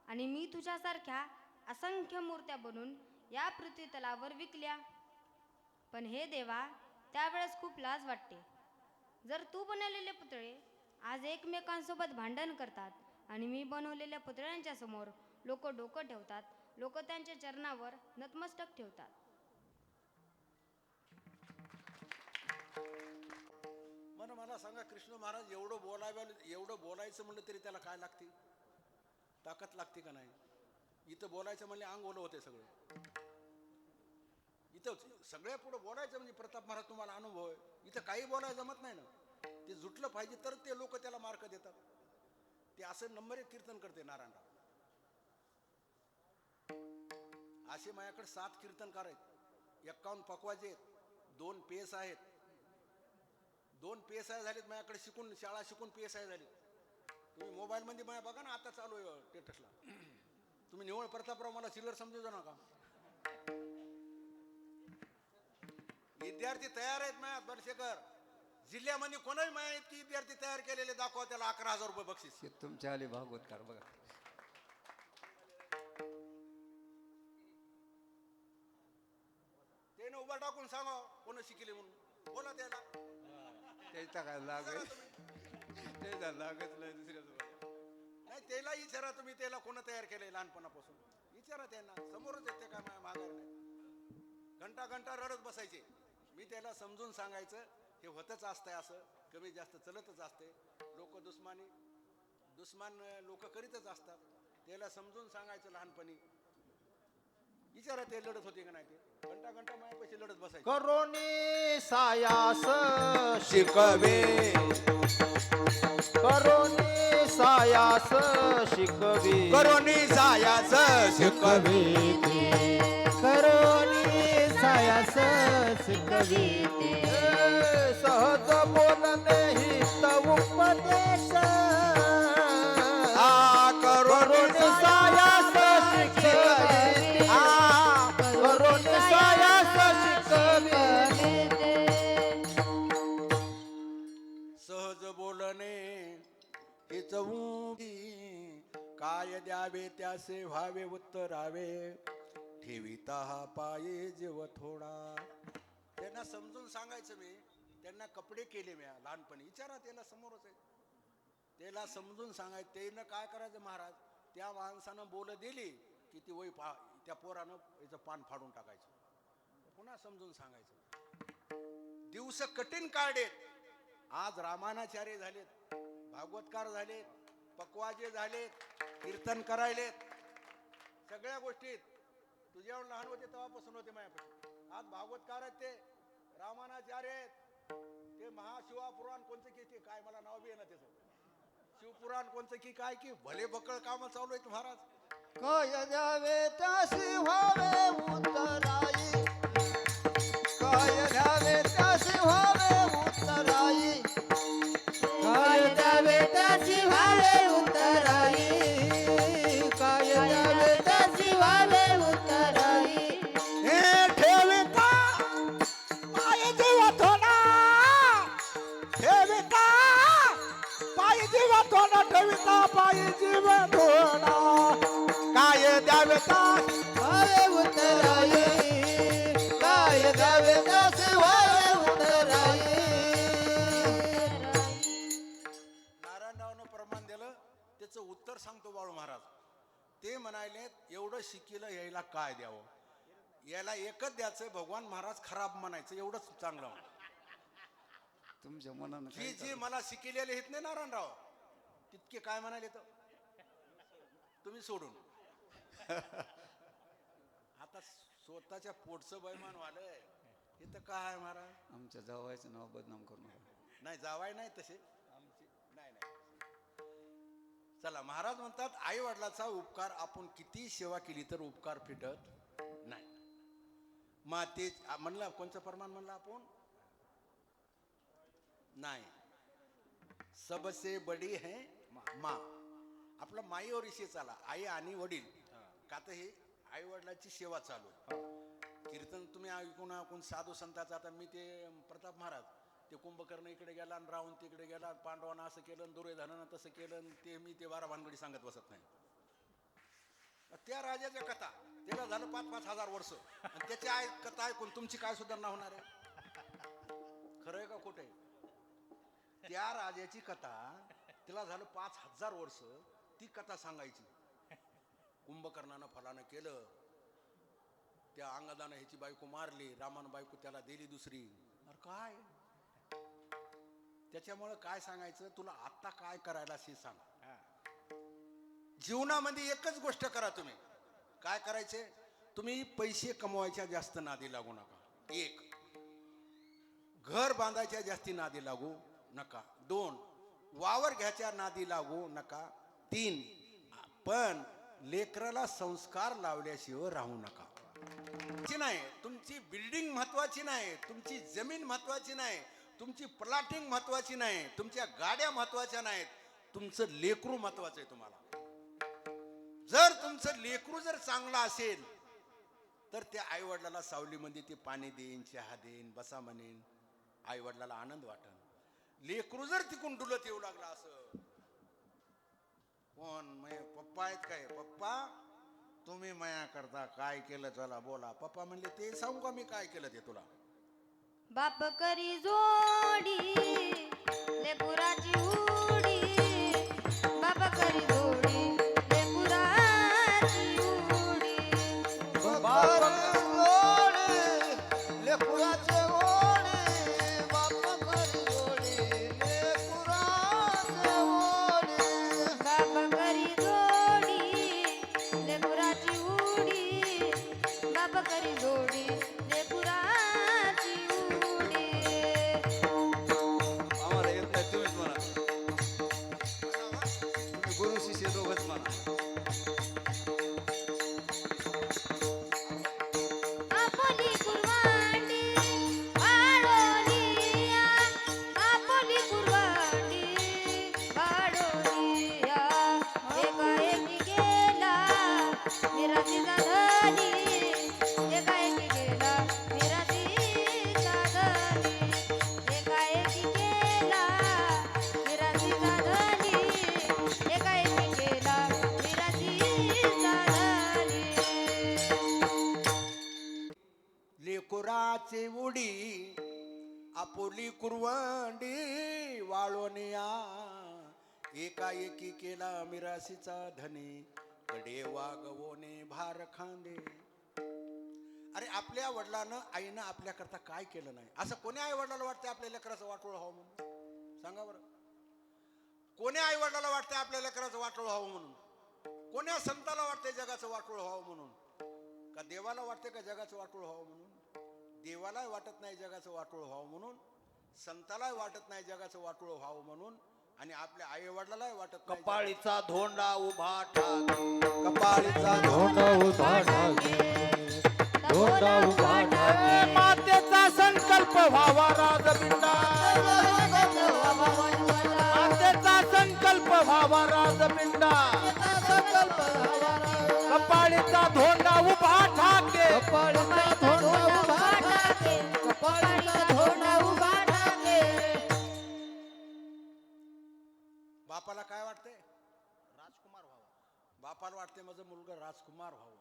आणि मी तुझ्यासारख्या असंख्य मूर्त्या बनवून या पृथ्वीतलावर विकल्या. पण हे देवा, त्यावेळेस खूप लाज वाटते. जर तू बनवलेले पुतळे आज एकमेकांसोबत भांडण करतात आणि मी बनवलेल्या पुतळ्यांच्या समोर लोक डोकं ठेवतात, लोक त्यांच्या चरणावर नतमस्तक ठेवतात. मला सांगा, कृष्ण महाराज एवढं बोलायचं म्हणलं तरी त्याला काय लागते? ताकद लागते का नाही? इथं बोलायचं म्हणले अंग ओलं होते सगळं. इथं सगळ्या पुढे बोलायचं म्हणजे प्रताप महाराज तुम्हाला अनुभव आहे. इथं काही बोलायला जमत नाही ना. ते जुटलं पाहिजे तर ते लोक त्याला मार्क देतात. ते असं नंबर 1 कीर्तन करते नारायणराव. असे माझ्याकडे 7 कीर्तनकार आहेत, 51 पकवाजे आहेत, 2 PSI आहेत. 2 PSI झालेत माझ्याकडे शिकून, शाळा शिकून PSI झाली. तुम्ही मोबाईल मध्ये माझ्या बघा ना, आता चालू आहे स्टेटसला. तुम्ही निवळ प्रतापराव मला चिल्लर समजू जा नका. विद्यार्थी तयार आहेत माझ्या बरशेकर. जिल्ह्यामध्ये कोणाही माझ्या इतकी विद्यार्थी तयार केलेले दाखवा, त्याला 11,000 रुपये बक्षीस. हे तुमच्या आले भागवतकार बघा. त्याने उभा टाकून सांगा कोण शिकले म्हणून. बोला त्याला. त्याचा काय लाग आहे? त्याचा लागत नाही दुसऱ्यासोबत. नाही, त्याला विचारा तुम्ही, त्याला कोण तयार केलंय लहानपणापासून. विचारा त्यांना, समोरच येते काय माघार नाही. घंटा रडत बसायचे. मी त्याला समजून सांगायचं हे होतच असतंय, असं कमी जास्त चलतच असते, लोक दुश्मन लोक करीतच असतात. त्याला समजून सांगायचं लहानपणी. विचारा ते लढत होते का नाही, ते घंटा मायापाशी लढत बसायचे. करोनी सायास शिकवे करोनी सायास शिकवी करोनी सायास शिकवे करोनी सायास शिकवी सहज बोलणे हित उपदेश करोनी सायास शिकवी करोनी सायास शिकवी सहज बोलणे हिचवून काय द्यावे त्यासे व्हावे उत्तरावे ठेविता हा पाये जीव थोडा. त्यांना समजून सांगायचं मी. त्यांना कपडे केले मी लहानपणी. विचारा त्याला, समोरच आहे. त्याला समजून सांगायचं. त्यानं काय करायचं महाराज, त्या माणसानं बोल दिली की ती वय त्या पोरानं याचं पान फाडून टाकायचं. पुन्हा समजून सांगायचं. दिवस कठीण काढेत. आज रामानाचार्य झालेत, भागवतकार झालेत, पक्वाजे झालेत, कीर्तन करायलेत, सगळ्या गोष्टीत. तुझ्यावर लहान होते तेव्हापासून होते माझ्यापासून. आज भागवतकार आहेत, ते रामानाचार्य आहेत, ते महाशिवापुराण कोणतं की, ते काय मला नाव बी आहे ना त्याचं, शिवपुराण कोणतं की काय की, भले बकळ काम चालू आहेत महाराज. काय द्यावे त्यासी व्हावे उत्तराई काय द्यावे त्यासी व्हावे उत्तराई काय द्यावे त्यासी व्हावे उत्तराई काय द्यावे त्यासी व्हावे उत्तराई हे ठेविता पाय जीवा थोडा ठेविता पाय जीवा थोडा ठेविता पाय जीवा थोडा काय द्यावे व्हावे उत्तराई काय द्यावे त्यासी व्हावे उत्तराई नारायणरावनं प्रमाण दिलं, त्याचं उत्तर सांगतो बाळू महाराज. ते म्हणाले एवढं शिकीलं यायला काय द्यावं, याला एकच द्यायचं भगवान महाराज खराब म्हणायचं, एवढंच चांगलं. तुमच्या मनानं ही जी मला शिकलेले आहेत नाही नारायणराव, तितके काय म्हणाले तर तुम्ही सोडून. आता स्वतःच्या पोटचं बैमान व्हालंय हे तर काय आहे महाराज. आमच्या जावायचं नाव बदनाम करू नका. नाही जावाय नाही तसे आमची नाही. चला, महाराज म्हणतात आई वडिलाचा उपकार आपण किती सेवा केली तर उपकार फिटत नाही. माते म्हणलं कोणचं प्रमाण म्हणलं आपण नाही. सबसे बडी है माँ. आपला माईवर विषय चाला, आई आणि वडील. का तर हे आई वडिलाची सेवा चालू. कीर्तन तुम्ही ऐकून साधू संतांचा. आता मी ते प्रताप महाराज ते कुंभकर्ण इकडे गेला आणि रावण तिकडे गेला, पांडवांना असं केलं, दुर्योधनानं तसं केलं, ते मी ते 12 भानगडी सांगत बसत नाही. त्या राजाच्या कथा त्याला झालं 5-5 हजार वर्ष, आणि त्याची कथा ऐकून तुमची काय सुधारणा होणार आहे? खरं आहे का खोटं आहे? त्या राजाची कथा त्याला झालं 5000 वर्ष, ती कथा सांगायची. कुंभकर्णानं फलानं केलं, त्या अंगदानं ह्याची बायको मारली, रामानं बायको त्याला दिली दुसरी. अरे काय त्याच्यामुळं काय सांगायचं तुला, आता काय करायला हे सांग. जीवनामध्ये एकच गोष्ट करा तुम्ही. काय करायचे? तुम्ही पैसे कमवायच्या जास्त नादी लागू नका. 1, घर बांधायच्या जास्ती नादी लागू नका. 2, वावर घ्यायच्या नादी लागू नका. 3, पण लेकराला संस्कार लावल्याशिवाय राहू नका. नाही, तुमची बिल्डिंग महत्वाची नाही, तुमची जमीन महत्वाची नाही, तुमची प्लॉटिंग महत्वाची नाही, तुमच्या गाड्या महत्वाच्या नाहीत, तुमचं लेकरू महत्वाचं आहे तुम्हाला. जर तुमचं लेकरू जर चांगलं असेल तर त्या आई वडिलाला सावलीमध्ये ते पाणी देईन, चहा देईन, बसा म्हणेन, आई वडिलाला आनंद वाटेल. लेकरू जर तिकून डुलत येऊ लागला असं, कोण पप्पा आहेत काय, पप्पा तुम्ही माया करता काय केलं, चला बोला. पप्पा म्हणले ते सांगू का मी काय केलं ते तुला. बाप करी जोडी लेपुराची उडी, बाप करी जोडी लेपुराची उडी. बाप ओढे लेकराचे ओढे कुरणाचे उडी आपोली कुरवंडी वाळोनिया एकाएकी केला मिरासीचा धनी कडे वागवोने भार खांदे. अरे आपल्या वडिलानं आईनं आपल्याकरता काय केलं नाही असं कोणी आई वडिलाला वाटतं आपल्या लेकराचं वाटोळ व्हावं म्हणून? सांगा बरं. कोणी आई वडिलाला वाटतं आपल्या लेकराचं वाटोळ व्हावं म्हणून? कोण्या संताला वाटतंय जगाचं वाटोळ व्हावं म्हणून? का देवाला वाटते का जगाचं वाटोळ व्हावं म्हणून? देवालाही वाटत नाही जगाचं वाटोळ व्हावं म्हणून, संतालाही वाटत नाही जगाचं वाटोळ व्हावं म्हणून, आणि आपल्या आई वडिलालाही वाटत नाही. कपाळीचा धोंडा उभा ठाके, कपाळीचा धोंडा उभा ठाके, धोंडा उभा ठाके. मातेचा संकल्प व्हावा राजबिंडा, मातेचा संकल्प व्हावा राजबिंडा. कपाळीचा धोंडा उभा ठाके, कपाळीचा धोंडा उभा ठाके, कपाळीचा धोंडा उभा ठाके. बापाला काय वाटतंय? राजकुमार व्हावं. बापाला वाटते माझं मुलगा राजकुमार व्हावं,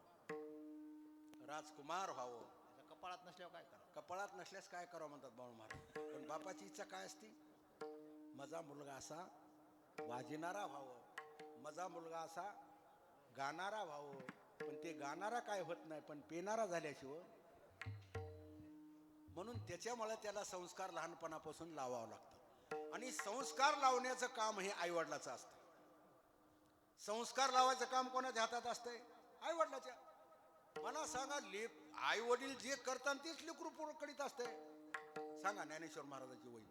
राजकुमार व्हावं. कपाळात नसल्यावर काय करा? कपाळात नसल्यास काय करावं म्हणतात बाळू महाराज. पण बापाची इच्छा काय असती? माझा मुलगा असा वाजणारा व्हावं, माझा मुलगा असा गाणारा व्हावं. पण ते गाणारा काय होत नाही, पण पेनारा झाल्याशिवाय. म्हणून त्याच्यामुळे त्याला संस्कार लहानपणापासून लावावं लागतं, आणि संस्कार लावण्याचं काम हे आईवडिलाचं असतं. संस्कार लावायचं काम कोणाच्या हातात असतंय? आईवडिलाच्या. मला सांगा, आई वडील जे करतात तेच लेकरू पूर्ण करीत असते. सांगा ज्ञानेश्वर महाराजाची वही,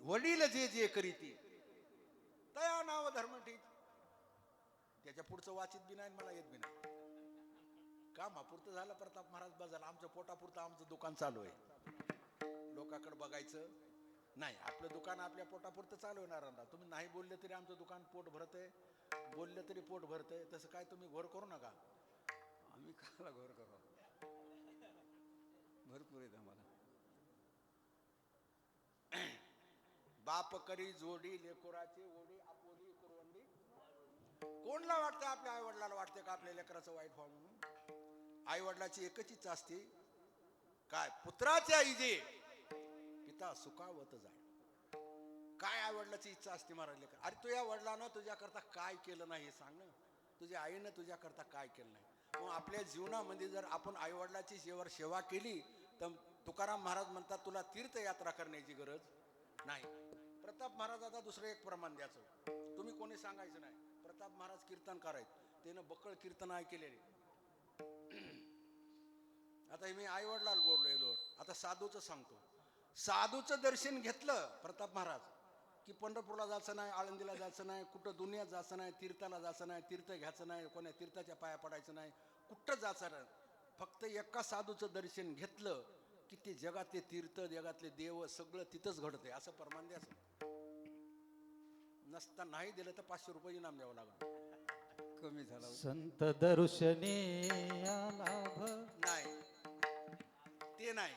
वडील जे जे करीती तया नाव धर्म ठीक. त्याच्या पुढचं वाचित बी नाही, मला येत बी नाही. कामापुरतं झालं प्रताप महाराज बजाला, आमचं पोटापुरतं आमचं दुकान चालू आहे. लोकांकडे बघायचं नाही, आपलं दुकान आपल्या पोटापुरतं चालवणार ना. तुम्ही नाही बोलले तरी आमचं दुकान पोट भरतंय, बोललं तरी पोट भरतंय. तसं काय तुम्ही घोर करू नका. आम्ही काला घोर करू, भरपूर आहेत आम्हाला. बाप करी जोडी लेकराची ओढी आपोली कुरवंडी. कोणला वाटतं? आपल्या आई वडिलाला वाटते का आपल्या लेकराचं वाईट व्हावं म्हणून? आई वडिलाची एकच इच्छा असते, काय? पुत्राच्या इजे पिता सुखावत जाय. काय आई वडिलाची इच्छा असते महाराज लेकर? अरे तुझ्या वडिलानं तुझ्याकरता काय केलं नाही हे सांग ना. तुझ्या आईनं तुझ्याकरता काय केलं नाही? मग आपल्या जीवनामध्ये जर आपण आई वडिलाची सेवा केली तर तुकाराम महाराज म्हणतात, तुला तीर्थयात्रा करण्याची गरज नाही. प्रताप महाराज, आता दुसरं एक प्रमाण द्यायचं, तुम्ही कोणी सांगायचं नाही. प्रताप महाराज कीर्तनकार आहेत, त्यानं बक्कळ कीर्तन ऐकलेले. आता मी आई वडिलाला बोललोय. आता साधूचं सांगतो. साधूचं दर्शन घेतलं प्रताप महाराज की पंढरपूरला जायचं नाही, आळंदीला जायचं नाही, कुठं दुनियात जायचं नाही, तीर्थाला जायचं नाही, तीर्थ घ्यायचं नाही, कोण्या तीर्थाच्या पाया पडायचं नाही, कुठं जायचं नाही. फक्त एका साधूचं दर्शन घेतलं की ते जगातले तीर्थ, जगातले देव सगळं तिथंच घडतंय, असं परमान द्यायचं. नसता नाही दिलं तर 500 रुपये इनाम द्यावं लागलं. कमी झाला संत दर्शने लाभ नाही, ते नाही,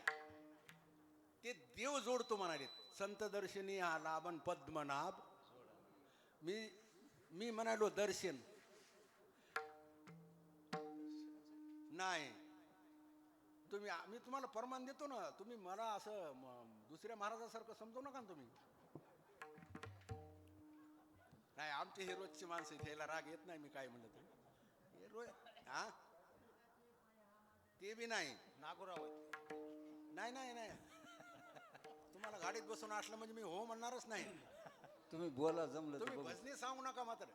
ते देव जोडतो म्हणाले. संत दर्शनी हा लाभन पद्मनाभ. मी म्हणालो दर्शन नाही. मी तुम्हाला परमान देतो ना, तुम्ही मला असं दुसऱ्या महाराजासारखं समजू नका ना तुम्ही. नाही, आमचे हे रोजची माणसं इथे, याला राग येत नाही मी काय म्हणलं तर. हे रोज हा ते बी नाही. नागोराव नाही नाही नाही, तुम्हाला गाडीत बसून असलं म्हणजे मी हो म्हणणारच नाही. तुम्ही बोला, जमलं तर तुम्ही बघू. भजनी सांगू नका मात्र.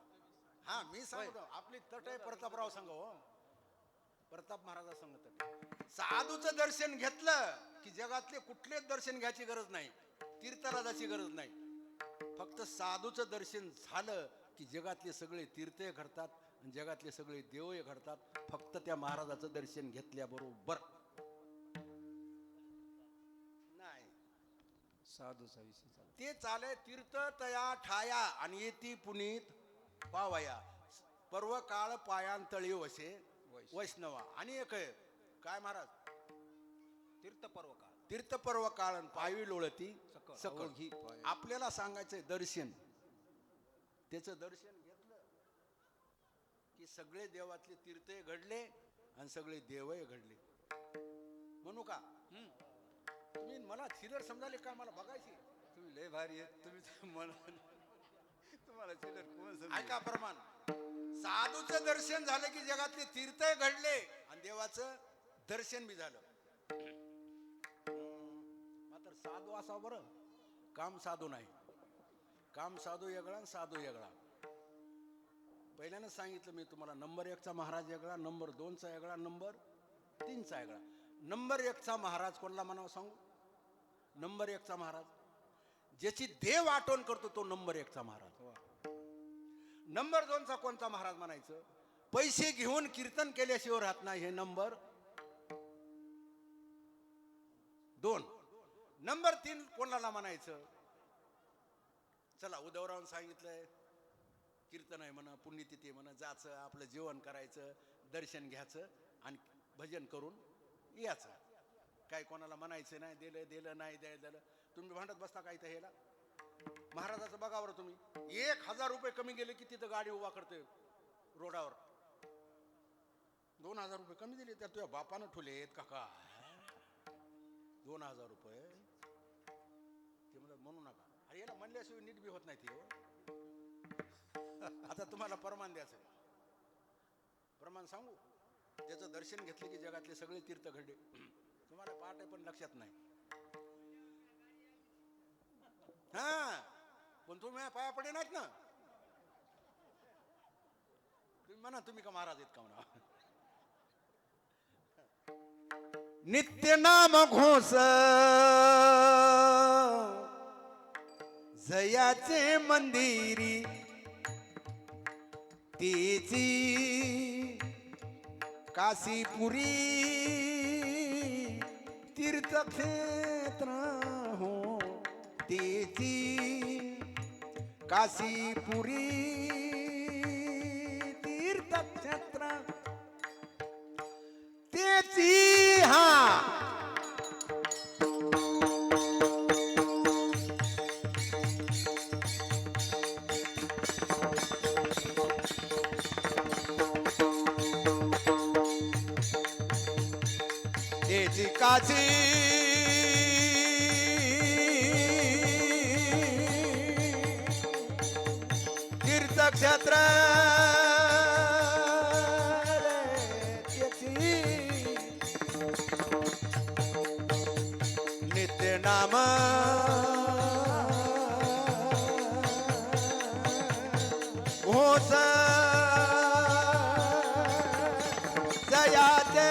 हा मी सांगतो, आपली तट आहे प्रतापराव संघ. हो, प्रताप महाराजा संघ तट. साधूचं दर्शन घेतलं की जगातले कुठलेच दर्शन घ्यायची गरज नाही, तीर्थाला जायची गरज नाही. फक्त साधूचं दर्शन झालं की जगातले सगळे तीर्थ घडतात आणि जगातले सगळे देव घडतात. फक्त त्या महाराजाचं दर्शन घेतल्याबरोबर. नाही, साधूचा विषय चालू. ते चाले तीर्थ तया ठाया आणि येती पुनीत पावया. पर्व काळ पायांतळी वसे वैष्णवा. आणि एक आहे काय महाराज, तीर्थपर्व काळ, तीर्थपर्व काळ पायवी लोळती सकळ. अवघी पाय. आपल्याला सांगायचंय दर्शन. त्याचं दर्शन घेतलं की सगळे देवातले तीर्थ घडले आणि सगळे देवही घडले. म्हणू का तुम्ही मला चिलर समजाले का मला बघायची तुम्ही लय भारी आहेत तुम्ही मला तुम्हाला चिल्लर कोण समजेल? ऐका प्रमाण साधूचं दर्शन झालं की जगातले तीर्थय घडले आणि देवाचं दर्शन बी झालं. मात्र साधू असा बरं काम साधू नाही. काम साधू वेगळा आणि साधू वेगळा. पहिल्यानं सांगितलं मी तुम्हाला नंबर 1चा महाराज वेगळा, नंबर 2चा वेगळा, नंबर 3चा वेगळा. नंबर 1चा महाराज कोणला म्हणावं सांगू? नंबर 1चा महाराज ज्याची देव आठवण करतो तो नंबर 1चा महाराज. नंबर 2चा कोणता महाराज म्हणायचं? पैसे घेऊन कीर्तन केल्याशिवाय राहत नाही, हे नंबर 2. नंबर 3 कोणाला म्हणायचं? चला उद्धवरावून सांगितलंय कीर्तन आहे म्हणा, पुण्यतिथी आहे म्हणा, जायचं आपलं जेवण करायचं, दर्शन घ्यायचं आणि भजन करून यायचं. काय कोणाला म्हणायचं नाही, दिलं नाही द्यायला तुम्ही भांडत बसता काय? ह्याला महाराजाचं बघा बरं तुम्ही. 1000 रुपये कमी गेले की तिथं गाडी उभा करतोय रोडावर. 2000 रुपये कमी दिले तर तुझ्या बापानं ठुलेत का काय? 2000 रुपये ते म्हणू नका. अरे याला म्हणल्याशिवाय नीट बी होत नाही ते. आता तुम्हाला प्रमाण द्यायचं. प्रमाण सांगू? त्याचं दर्शन घेतलं की जगातले सगळे तीर्थ घडले. तुम्हाला पाठ आहे पण लक्षात नाही. हा पण तुम्ही पाया पडे नाहीत ना. तुम्ही म्हणा तुम्ही का महाराज आहेत का म्हणा. नित्य नाम घोष जयाचे मंदिरी तेची काशीपुरी तीर्थक्षेत्र हो तेची काशीपुरी तीर्थक्षेत्र तेची. हा तेची काशी तीर्थक्षेत्र नित्य नाम घोष जयाचे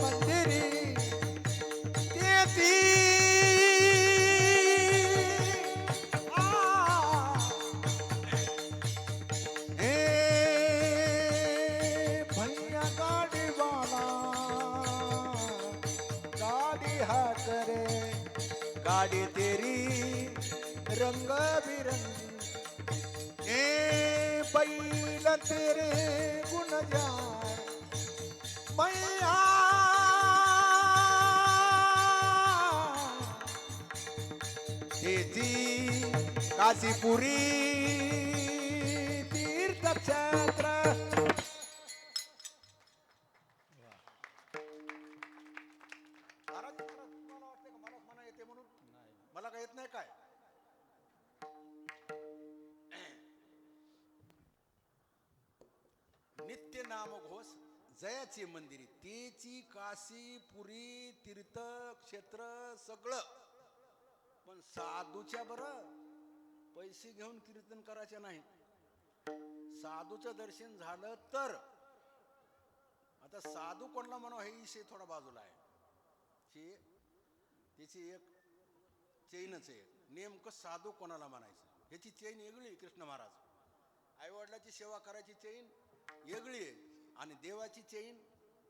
मंदिरी तेची भैया गाड़ी वाला गाड़ी हा करे गाड़ी तेरी रंग बिरंगी. बैल तेरे गुण जाए मैया तेची काशीपुरी तीर्थक्षेत्र. महाराज तुम्हाला वाटतं का मलाच म्हणा येते म्हणून? मला काय येत नाही काय? नित्य नाम घोष जयाची मंदिरी तेची काशीपुरी तीर्थक्षेत्र सगळं. पण साधूच्या बरं पैसे घेऊन कीर्तन करायचे नाही. साधूचं दर्शन झालं तर. आता साधू कोणाला म्हणा हे विषय थोडा बाजूला आहे. त्याची एक चैनच आहे. नेमकं साधू कोणाला म्हणायचं ह्याची चैन वेगळी. कृष्ण महाराज आईवडिलाची सेवा करायची चैन वेगळी आहे आणि देवाची चैन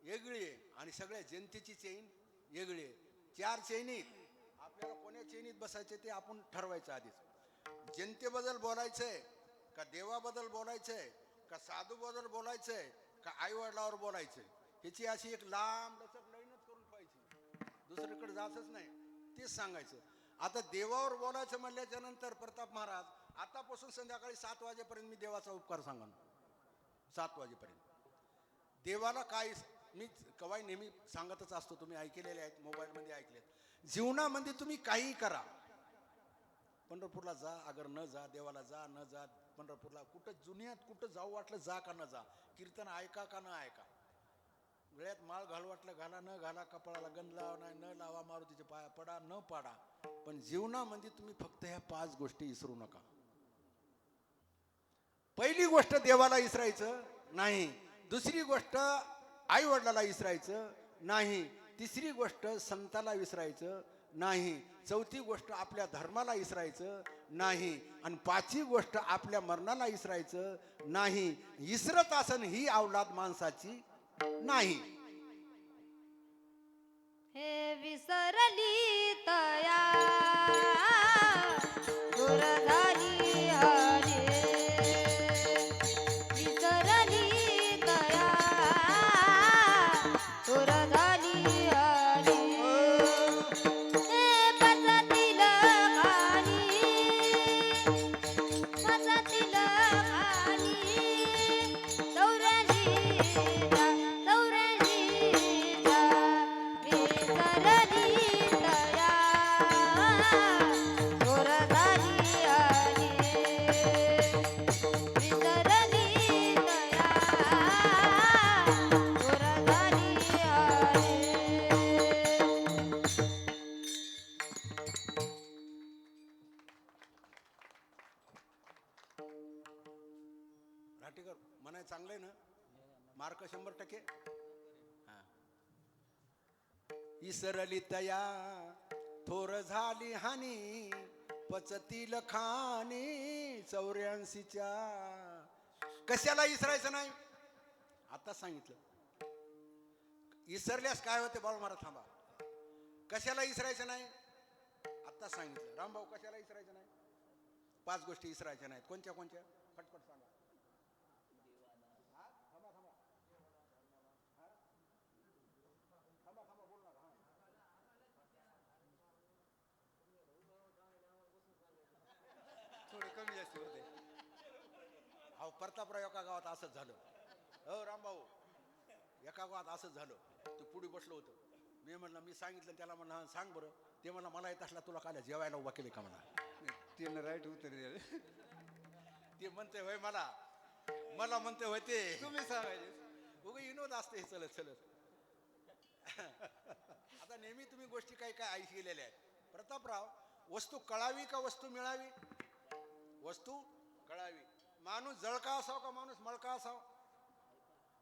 वेगळी आहे आणि सगळ्या जनतेची चैन वेगळी आहे. 4 चैनीत आपल्याला कोण्या चैनीत बसायचे ते आपण ठरवायचं आधीच. जनतेबद्दल बोलायचंय का देवाबद्दल बोलायचंय का साधूबद्दल बोलायचंय का आईवडिलावर बोलायचंय ह्याची अशी एक लांब लचक लाईनच करून पाहिजे. दुसरीकडे जायचंच नाही तेच सांगायचं. आता देवावर बोलायचं म्हणल्याच्या नंतर प्रताप महाराज आतापासून संध्याकाळी 7 वाजेपर्यंत मी देवाचा उपकार सांगा. 7 वाजेपर्यंत देवाला काय मी कवाय नेहमी सांगतच असतो, तुम्ही ऐकलेले आहेत, मोबाईलमध्ये ऐकलेत. जीवनामध्ये तुम्ही काहीही करा, पंढरपूरला जा अगर न जा, देवाला जा न जा, पंढरपूरला कुठं जुन्यात कुठं जाऊ वाटलं जा का न जा, कीर्तन ऐका का न ऐका, गळ्यात माळ घालू वाटलं घाला न घाला, कपाळाला गंध लावा नाही न लावा, मारुतीच्या पाया पडा न पाडा, पण जीवनामध्ये तुम्ही फक्त ह्या 5 गोष्टी विसरू नका. पहिली गोष्ट देवाला विसरायचं नाही, दुसरी गोष्ट आई वडिलाला विसरायचं नाही, तिसरी गोष्ट संताला विसरायचं नाही, चौथी गोष्ट आपल्या धर्माला विसरायचं नाही, आणि 5वी गोष्ट आपल्या मरणाला विसरायचं नाही. विसरत असन ही अवलाद माणसाची नाही. हे विसरली तया दूर झाली हरे, विसरली तया दूर झाली हरे. हे पचतील खाणी, पचतील खाणी, चौऱ्याशी जा, चौऱ्याशी जा, विसरली तया दूर झाली हरे, विसरली तया दूर झाली हरे. राठीकर म्हणाय चांगलंय ना, मार्क 100%. हा. इसरली तया थोर झाली हानी, पचतील खाणी 84च्या. कशाला इसरायचं नाही, आता सांगितलं. इसरल्यास काय होते बाळू महाराज, थांबा. कशाला इसरायचं नाही, आता सांगितलं. रामभाऊ कशाला इसरायचं नाही, 5 गोष्टी इसरायच्या नाहीत. कोणत्या कोणत्या, फटफट सांगा. थोडे कमी जास्त होते. अहो प्रतापराव एका गावात असंच झालं. हो रामभाऊ, एका गावात असंच झालं. ते पुढे बसलो होतं, मी म्हणलं, मी सांगितलं त्याला, म्हणलं हा सांग बरं. ते म्हणलं मला येत असला तुला काय जेवायला उभा केले का म्हणा. त्यानं राईट उत्तर दिलं. ते म्हणते होय मला म्हणते होय ते तुम्ही सांगायचे. उगा विनोद असते हे चलत चलत. आता नेहमी तुम्ही गोष्टी काही काय ऐकलेल्या आहेत. प्रतापराव, वस्तू कळावी का वस्तू मिळावी, वस्तू कळावी. माणूस जळका असावा का माणूस मळका असावा,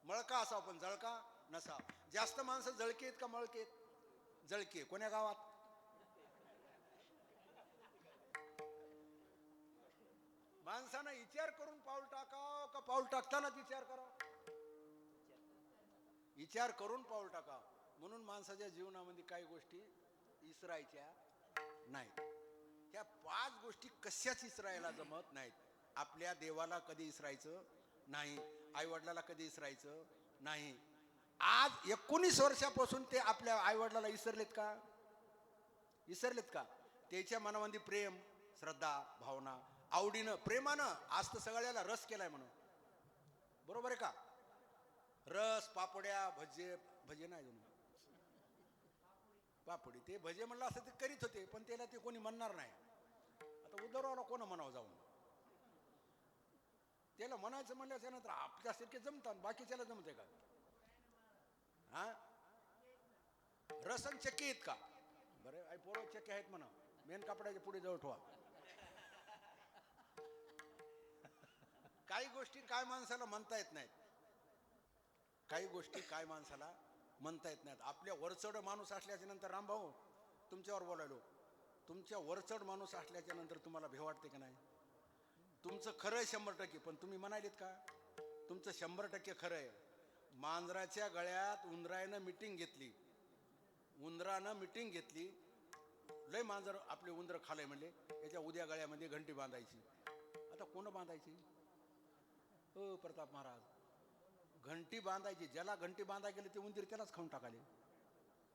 मळका असावा पण जळका नसावा. जास्त माणसं जळकी आहेत का मळके आहेत, जळकी. कोण्या गावात, माणसानं विचार करून पाऊल टाकाव का पाऊल टाकतानाच विचार करावा, विचार करून पाऊल टाकाव. म्हणून माणसाच्या जीवनामध्ये काही गोष्टी विसरायच्या नाहीत. त्या 5 गोष्टी कशाच विसरायला जमत नाहीत. आपल्या देवाला कधी विसरायचं नाही, आई वडिलाला कधी विसरायचं नाही. आज 19 वर्षापासून ते आपल्या आई वडिलाला विसरलेत का, विसरलेत का. त्याच्या मनामध्ये प्रेम, श्रद्धा, भावना, आवडीनं, प्रेमानं. आज तर सगळ्याला रस केलाय म्हणून, बरोबर आहे का. रस, पापड्या, भजे नाही जणू पापडी, ते भजे म्हणलं असं ते करीत होते, पण त्याला ते कोणी म्हणणार नाही. आता उदरवाला कोण म्हणावं जाऊन, त्याला म्हणायचं म्हणल्याच्या नंतर आपल्यासारखे जमतात, बाकीच्याला जमते का. हा, रसन चक्की आहेत का, बरे आई पोरं चक्की आहेत म्हणा, मेन कापडाच्या पुढे जवळ ठेवा. काही गोष्टी काय माणसाला म्हणता येत नाहीत, काही गोष्टी काय माणसाला म्हणता येत नाहीत. आपल्या वरचढ माणूस असल्याच्या नंतर, रामभाऊ तुमच्यावर बोलायलो, तुमच्या वरचढ माणूस असल्याच्या नंतर तुम्हाला भेव वाटते का नाही. तुमचं खरं आहे 100%, पण तुम्ही म्हणालेत का, तुमचं 100% खरं आहे. मांजराच्या गळ्यात उंदरानं मिटिंग घेतली, उंदरानं मिटिंग घेतली, लय मांजर आपले उंदर खाले म्हणले, याच्या उद्या गळ्यामध्ये घंटी बांधायची. आता कोण बांधायची, हो प्रताप महाराज, घंटी बांधायची. ज्याला घंटी बांधाय गेले ते उंदीर त्यालाच खाऊन टाकाले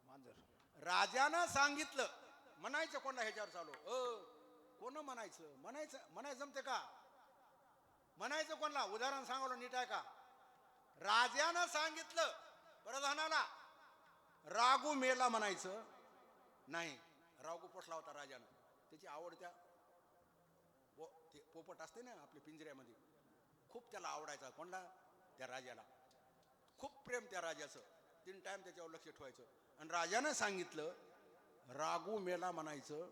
मांजर. राजानं सांगितलं, म्हणायचं कोणला ह्याच्यावर चालू, कोण म्हणायचं जमते का, म्हणायचं कोणला, उदाहरण सांगवलं नीट आहे का. राजानं सांगितलं, प्रधानाला रागू मेला म्हणायचं नाही. रागू पोटला होता राजानं, त्याची आवडत्या ते पोपट असते ना आपल्या पिंजऱ्यामध्ये, खूप त्याला आवडायचा. कोणला? त्या राजाला. खूप प्रेम त्या राजाचं. 3 टाइम त्याच्यावर लक्ष ठेवायचं. आणि राजानं सांगितलं रागू मेला म्हणायचं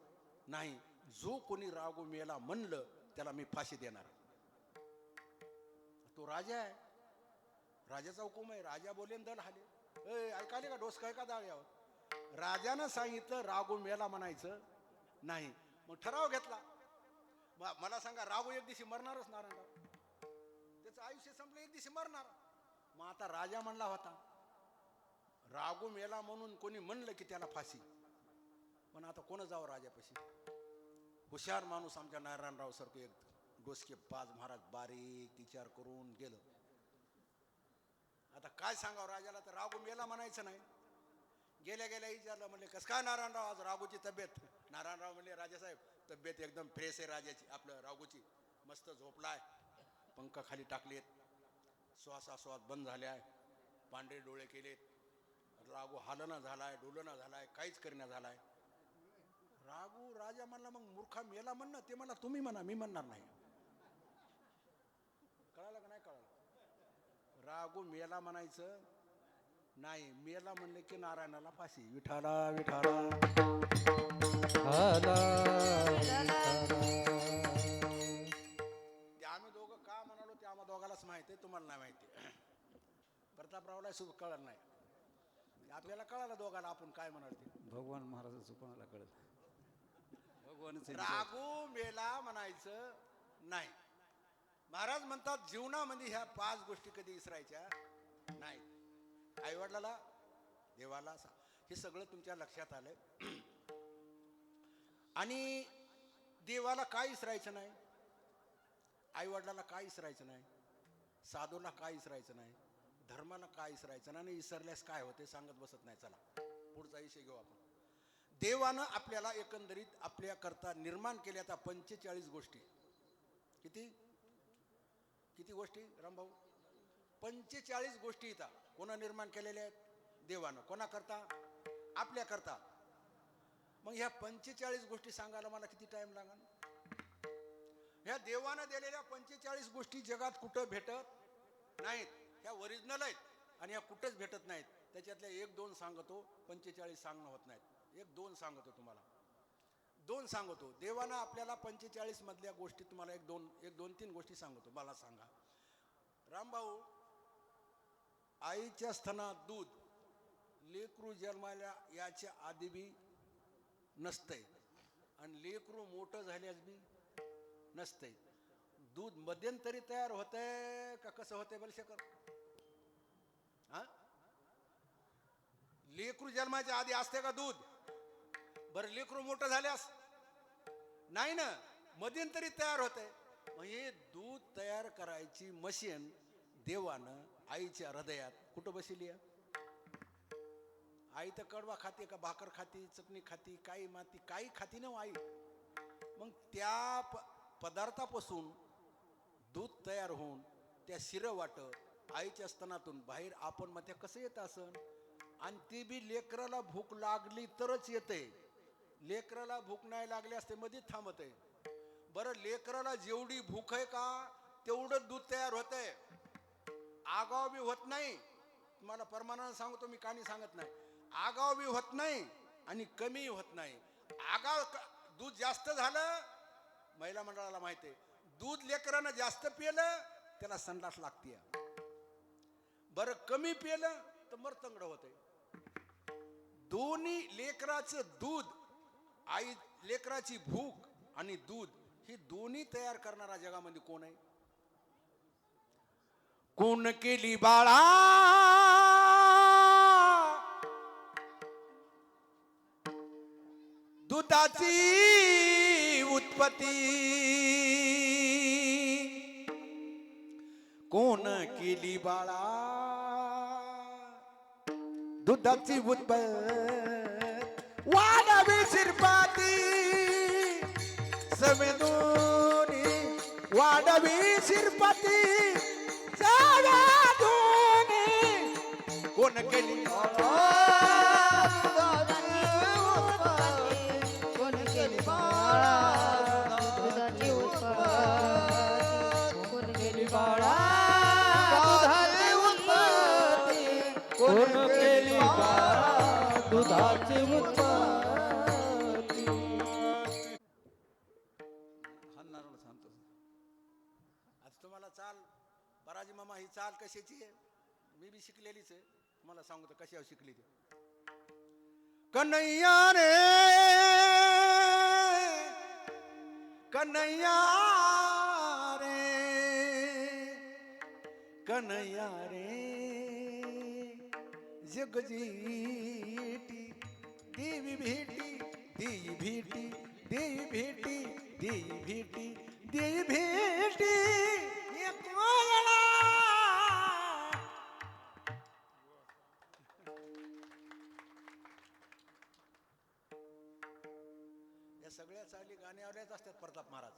नाही. जो कोणी रागू मेला म्हणलं त्याला मी फाशी देणार. तो राजा आहे, राजाचा हुकूम आहे. राजा बोलेन दल हाले. ऐकाले का? डोस काय का दाळ यावं. राजानं सांगितलं रागू मेला म्हणायचं नाही. मग ठराव घेतला. मला सांगा, रागू एक दिवशी मरणारच. नारायणराव त्याचं आयुष्य संपलं, एक दिवशी मरणार. मग आता राजा म्हणला होता रागू मेला म्हणून कोणी म्हणलं की त्याला फाशी. पण आता कोण जावं राजापाशी? हुशार माणूस आमच्या नारायणराव सारखं एक डोसके पाच महाराज बारीक विचार करून गेलं. आता काय सांगावं राजाला? तर रागू मेला म्हणायचं नाही. गेल्या गेल्या विचारलं, म्हणले कसं काय नारायणराव आज रागूची तब्येत? नारायणराव म्हणले राजासाहेब तब्येत एकदम फ्रेश आहे राजाची, आपलं रागूची. मस्त झोपलाय, पंख खाली टाकलेत, श्वासाश्वास बंद झाले आहे, पांढरे डोळे केलेत. रागू हालना झालाय, डोलना झालाय, काहीच करणं झालाय. रागू राजा म्हणला मग मूर्खा मेला म्हणणं ते म्हणा तुम्ही म्हणा, मी म्हणणार नाही. कळालं का नाही कळालं? रागू मेला म्हणायचं नाही. मेला म्हणले की नारायणाला फाशी. विठाला विठाला ते आम्ही दोघं का म्हणालो ते आम्हा दोघालाच माहिती आहे, तुम्हाला नाही माहिती. प्रतापरावला सुद्धा कळलं नाही, आपल्याला कळालं दोघाला आपण काय म्हणाल ते. भगवान महाराजांचं कोणाला कळत? भगवान रागू मेला म्हणायचं नाही. महाराज म्हणतात जीवनामध्ये ह्या 5 गोष्टी कधी विसरायच्या नाही. आईवडिलाला, देवाला, हे सगळं तुमच्या लक्षात आलंय. आणि देवाला काय विसरायचं नाही, आईवडिलाला काय विसरायचं नाही, साधूला काय विसरायचं नाही, धर्माला काय विसरायचं नाही. आणि विसरल्यास काय होते सांगत बसत नाही. चला पुढचा विषय घेऊ आपण. देवानं आपल्याला एकंदरीत आपल्याकरता निर्माण केल्या त्या 45 गोष्टी. किती किती गोष्टी रामभाऊ? 45 गोष्टी इथं कोणा निर्माण केलेल्या आहेत? देवानं. कोणाकरता? आपल्याकरता. मग ह्या 45 गोष्टी सांगायला मला किती टाइम लागेल? ह्या देवानं दिलेल्या 45 गोष्टी जगात कुठं भेटत नाहीत. ह्या ओरिजिनल आहेत आणि ह्या कुठंच भेटत नाहीत. त्याच्यातल्या 1-2 सांगतो, 45 सांगणं होत नाहीत. 1-2 सांगतो तुम्हाला, 2 सांगतो. देवानं आपल्याला 45 मधल्या गोष्टी तुम्हाला 1-2-3 गोष्टी सांगतो. मला सांगा रामभाऊ, आईच्या स्तनात दूध लेकरू जन्माला याच्या आधी बी नसतंय आणि लेकरू मोठं झाल्यास बी नसतंय. दूध मध्यंतरी तयार होतंय का कसं होतंय बरं शेखर? हा, लेकरू जन्माच्या आधी असते का दूध? बरं लेकरू मोठं झाल्यास नाही ना, मध्यंतरी तयार होतंय. मग हे दूध तयार करायची मशीन देवानं आईच्या हृदयात कुठं बसली आहे? आई तर कडवा खाते का भाकर खाती, चटणी खाती, काही माती काही खाती ना आई. मग त्या पदार्थापासून दूध तयार होऊन त्या शिरवाट आईच्या स्तनातून बाहेर आपण मग त्या कसं येत असन? आणि ती बी लेकराला भूक लागली तरच येते. लेकराला भूक नाही लागली असते मध्ये थांबत आहे. बरं लेकराला जेवढी भूक आहे का तेवढं दूध तयार होतंय. आगाव बी होत नाही. तुम्हाला परमानंद सांगतो मी, कानी सांगत नाही. आगाव बी होत नाही आणि कमी होत नाही. आगाव दूध जास्त झालं, महिला मंडळाला माहिती आहे, दूध लेकरानं जास्त पिलं त्याला संडास लागते. बरं कमी पिलं तर मरतंगड होते. दोन्ही लेकराचं दूध, आई लेकराची भूक आणि दूध ही दोन्ही तयार करणारा जगामध्ये कोण आहे? कोण केली बाळा दुधाची उत्पत्ती? कोण केली बाळा दुधाची उत्पत्ती? वाढावी शिरपाती समेदोनी, वाढावी शिरपाती समेदोनी. कोण कोण केली कोण केली बाळा दुधाची उत्पत्ती कोण केली बाळा दुधाची उत्पत्ती कोण केली बाळा दुधाची उत्पत्ती हाणणाऱ्याला सांगतो आता तुम्हाला चाल बराजी मामा ही चाल कशाची आहे मी बी शिकलेलीच आहे तुम्हाला सांगतो कशावर शिकली ती कन्हैया रे कन्हैया रे कन्हैया रे जगजीटी देवी भेटी देवी भेटी देवी भेटी देवी भेटी देवी भेटी एक वेळा. या सगळ्या चाली गाण्यावरच असतात प्रताप महाराज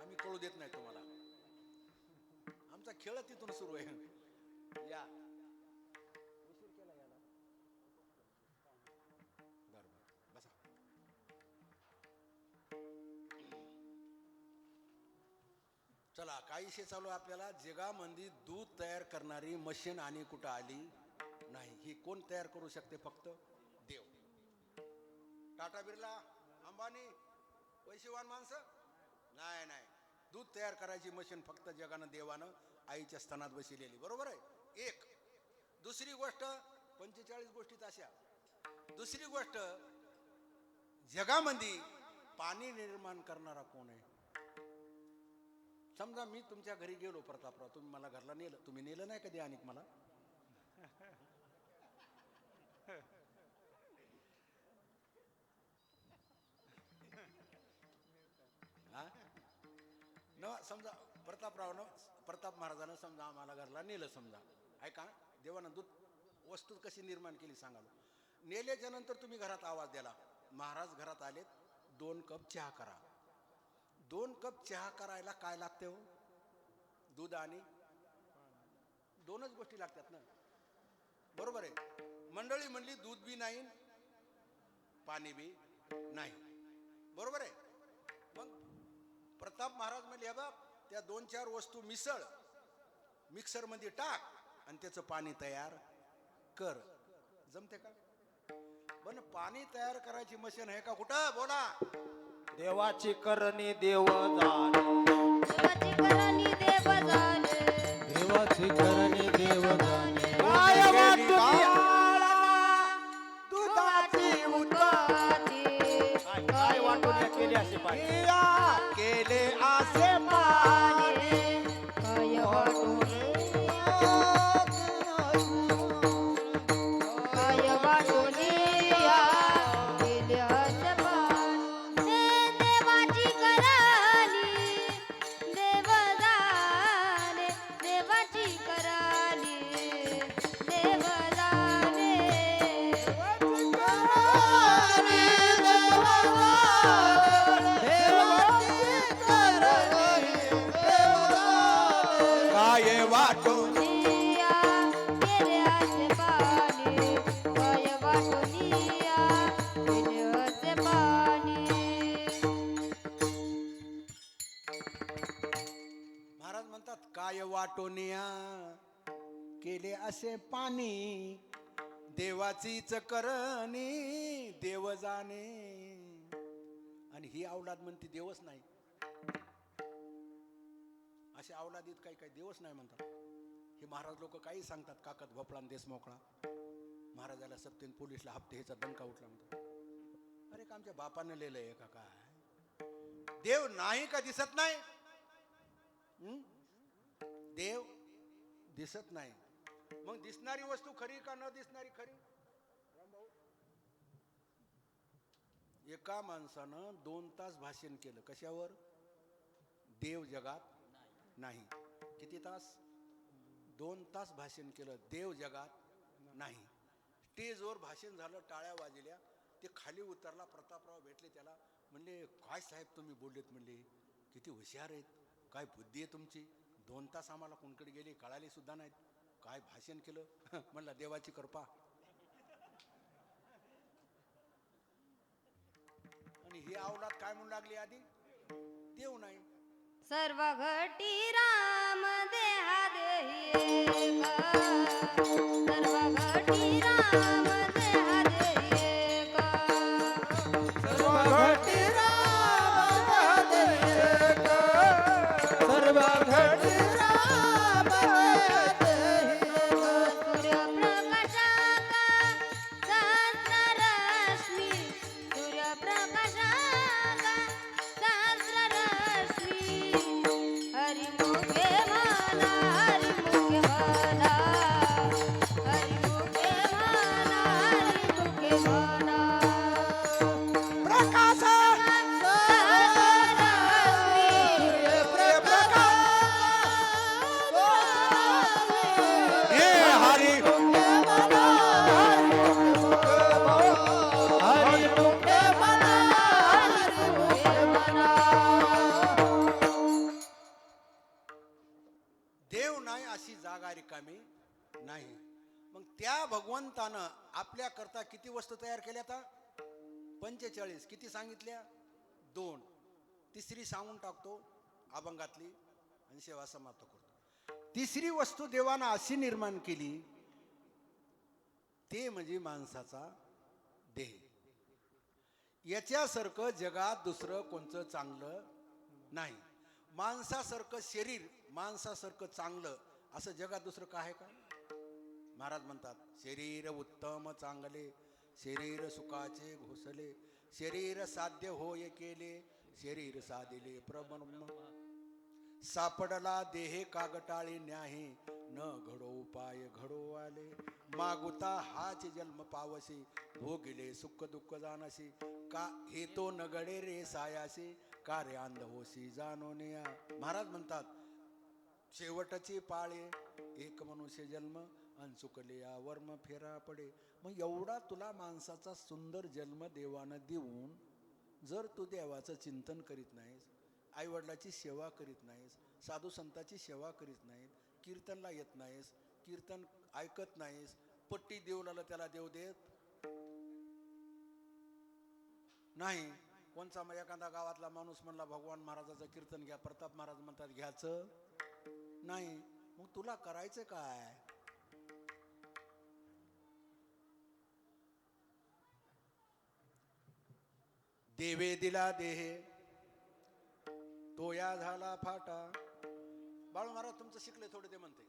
आम्ही कळू देत नाही तुम्हाला आमचा खेळ तिथून सुरू आहे या उशीर केला याला बरं बसा चला काही विषय चालू आहे आपल्याला जगामध्ये दूध तयार करणारी मशीन आणि कुठं आली नाही ही कोण तयार करू शकते फक्त देव टाटा बिर्ला अंबानी पैसेवान माणसं नाही नाही दूध तयार करायची मशीन फक्त जगानं देवानं आईच्या स्तनात बसवलेली बरोबर आहे एक दुसरी गोष्ट 45 गोष्टीत अशा दुसरी गोष्ट जगामध्ये पाणी निर्माण करणारा कोण आहे समजा मी तुमच्या घरी गेलो प्रतापराव तुम्ही मला घरला नेलं तुम्ही नेलं नाही कधी आणि मला हा न समजा प्रताप महाराजानं समजा आम्हाला घरला नेलं समजा ऐका देवानं दूध वस्तू कशी निर्माण केली सांगाल नेल्याच्या नंतर तुम्ही घरात आवाज दिला महाराज घरात आलेत 2 कप चहा करा 2 कप चहा करायला काय लागते हो दूध आणि 2च गोष्टी लागतात ना बरोबर आहे मंडळी म्हणली दूध बी नाही पाणी बी नाही बरोबर आहे मग प्रताप महाराज म्हणले हे बघ त्या 2-4 वस्तू मिसळ मिक्सर मध्ये टाक आणि त्याचं पाणी तयार कर जमते का पण पाणी तयार करायची मशीन आहे का कुठं बोला देवाची करणी देव जाणे देवाची करणी देव जाणे देवाची करणी देव जाणे काय वाटू दुधाची उत्पत्ती काय वाटून केली असे पाहिजे केले असे पाणी काय वाटून काय वाटून या गेले असे पाणी देवाची करणी देव जाणे देवाची करणी देव जाणे काय वाटून निया गेले असे पाणी काय वाटून या गेले असे पाणी महाराज म्हणतात काय वाटोनिया केले असे पाणी देवाचीच करणी देव जाणे आणि ही अवलाद म्हणते देवच नाही असे अवलादीत काही काही देवच नाही म्हणतात हे महाराज लोक काही सांगतात काकत भोपळा आणि देश मोकळा महाराजाला सत्तेन पोलीसला हप्ते ह्याचा दणका उठला म्हणतात अरे का आमच्या बापानं लिहिलंय का काय देव नाही का दिसत नाही देव दिसत नाही मग दिसणारी वस्तू खरी का न दिसणारी खरी एका माणसानं 2 तास भाषण केलं कशावर देव जगात नाही किती तास 2 तास भाषण केलं देव जगात नाही स्टेजवर भाषण झालं टाळ्या वाजल्या ते खाली उतरला प्रतापराव भेटले त्याला म्हणले काय साहेब तुम्ही बोललेत म्हणले किती हुशार आहेत काय बुद्धी आहे तुमची 2 तास आम्हाला कोणकडे गेले कळाले सुद्धा नाहीत काय भाषण केलं म्हणलं देवाची कृपा. आणि ही अवलाद काय म्हणू लागली आधी, देव नाही. सर्व घटी राम देहा देही एका. सर्व घटी राम देहा देही एका. सर्व घटी राम देही एका. सर्व घटी राम देही एका. सूर्यप्रकाशाका सहस्ररश्मी. सूर्यप्रकाशाका सहस्ररश्मी. हरिमुखे म्हणा, हरिमुखे म्हणा. हरिमुखे म्हणा, हरिमुखे म्हणा. प्रकाश हे हरी देव नाही अशी जागा रिकामी नाही. मग त्या भगवंतानं आपल्या करता किती वस्तू तयार केल्या आता? 45. किती सांगितल्या? 2. तिसरी सांगून टाकतो अभंगातली आणि सेवा समाप्त करतो. तिसरी वस्तू देवानं अशी निर्माण केली, ते म्हणजे माणसाचा देह. याच्यासारखं जगात दुसरं कोणतं चांगलं नाही. माणसासारखं शरीर, माणसासारखं चांगलं असं जगात दुसरं काय आहे का? महाराज म्हणतात, शरीर उत्तम चांगले, शरीर सुखाचे घोसले, शरीर साध्य होय केले, शरीर साधिले प्रब्रह्म. सापडला देहे कागटाळे न्याहे, न घडो उपाय घडो आले. मागुता हाच जन्म पावसी, भोगिले सुख दुःख जाणसी. का हे तो नगडे रे सायासी, कार्यांध होसी जाणोनिया. महाराज म्हणतात, शेवटची पाळे एक मनुष्य जन्म, अनचुकले या वर्म फेरा पडे. मग एवढा तुला माणसाचा सुंदर जन्म देवानं देऊन जर तू देवाचं चिंतन करीत नाहीस, आईवडिलाची सेवा करीत नाहीस, साधू संतांची सेवा करीत नाहीस, कीर्तनला येत नाहीस, कीर्तन ऐकत नाहीस, पट्टी देवलाला त्याला देव देत नाही. कोणचा मग एखादा गावातला माणूस म्हणला भगवान महाराजाचं कीर्तन घ्या, प्रताप महाराज म्हणतात घ्यायचं नाही. मग तुला करायचं काय? देवे दिला देहे, तो या झाला फाटा. बाळू महाराज तुमचं शिकले थोडे, ते म्हणते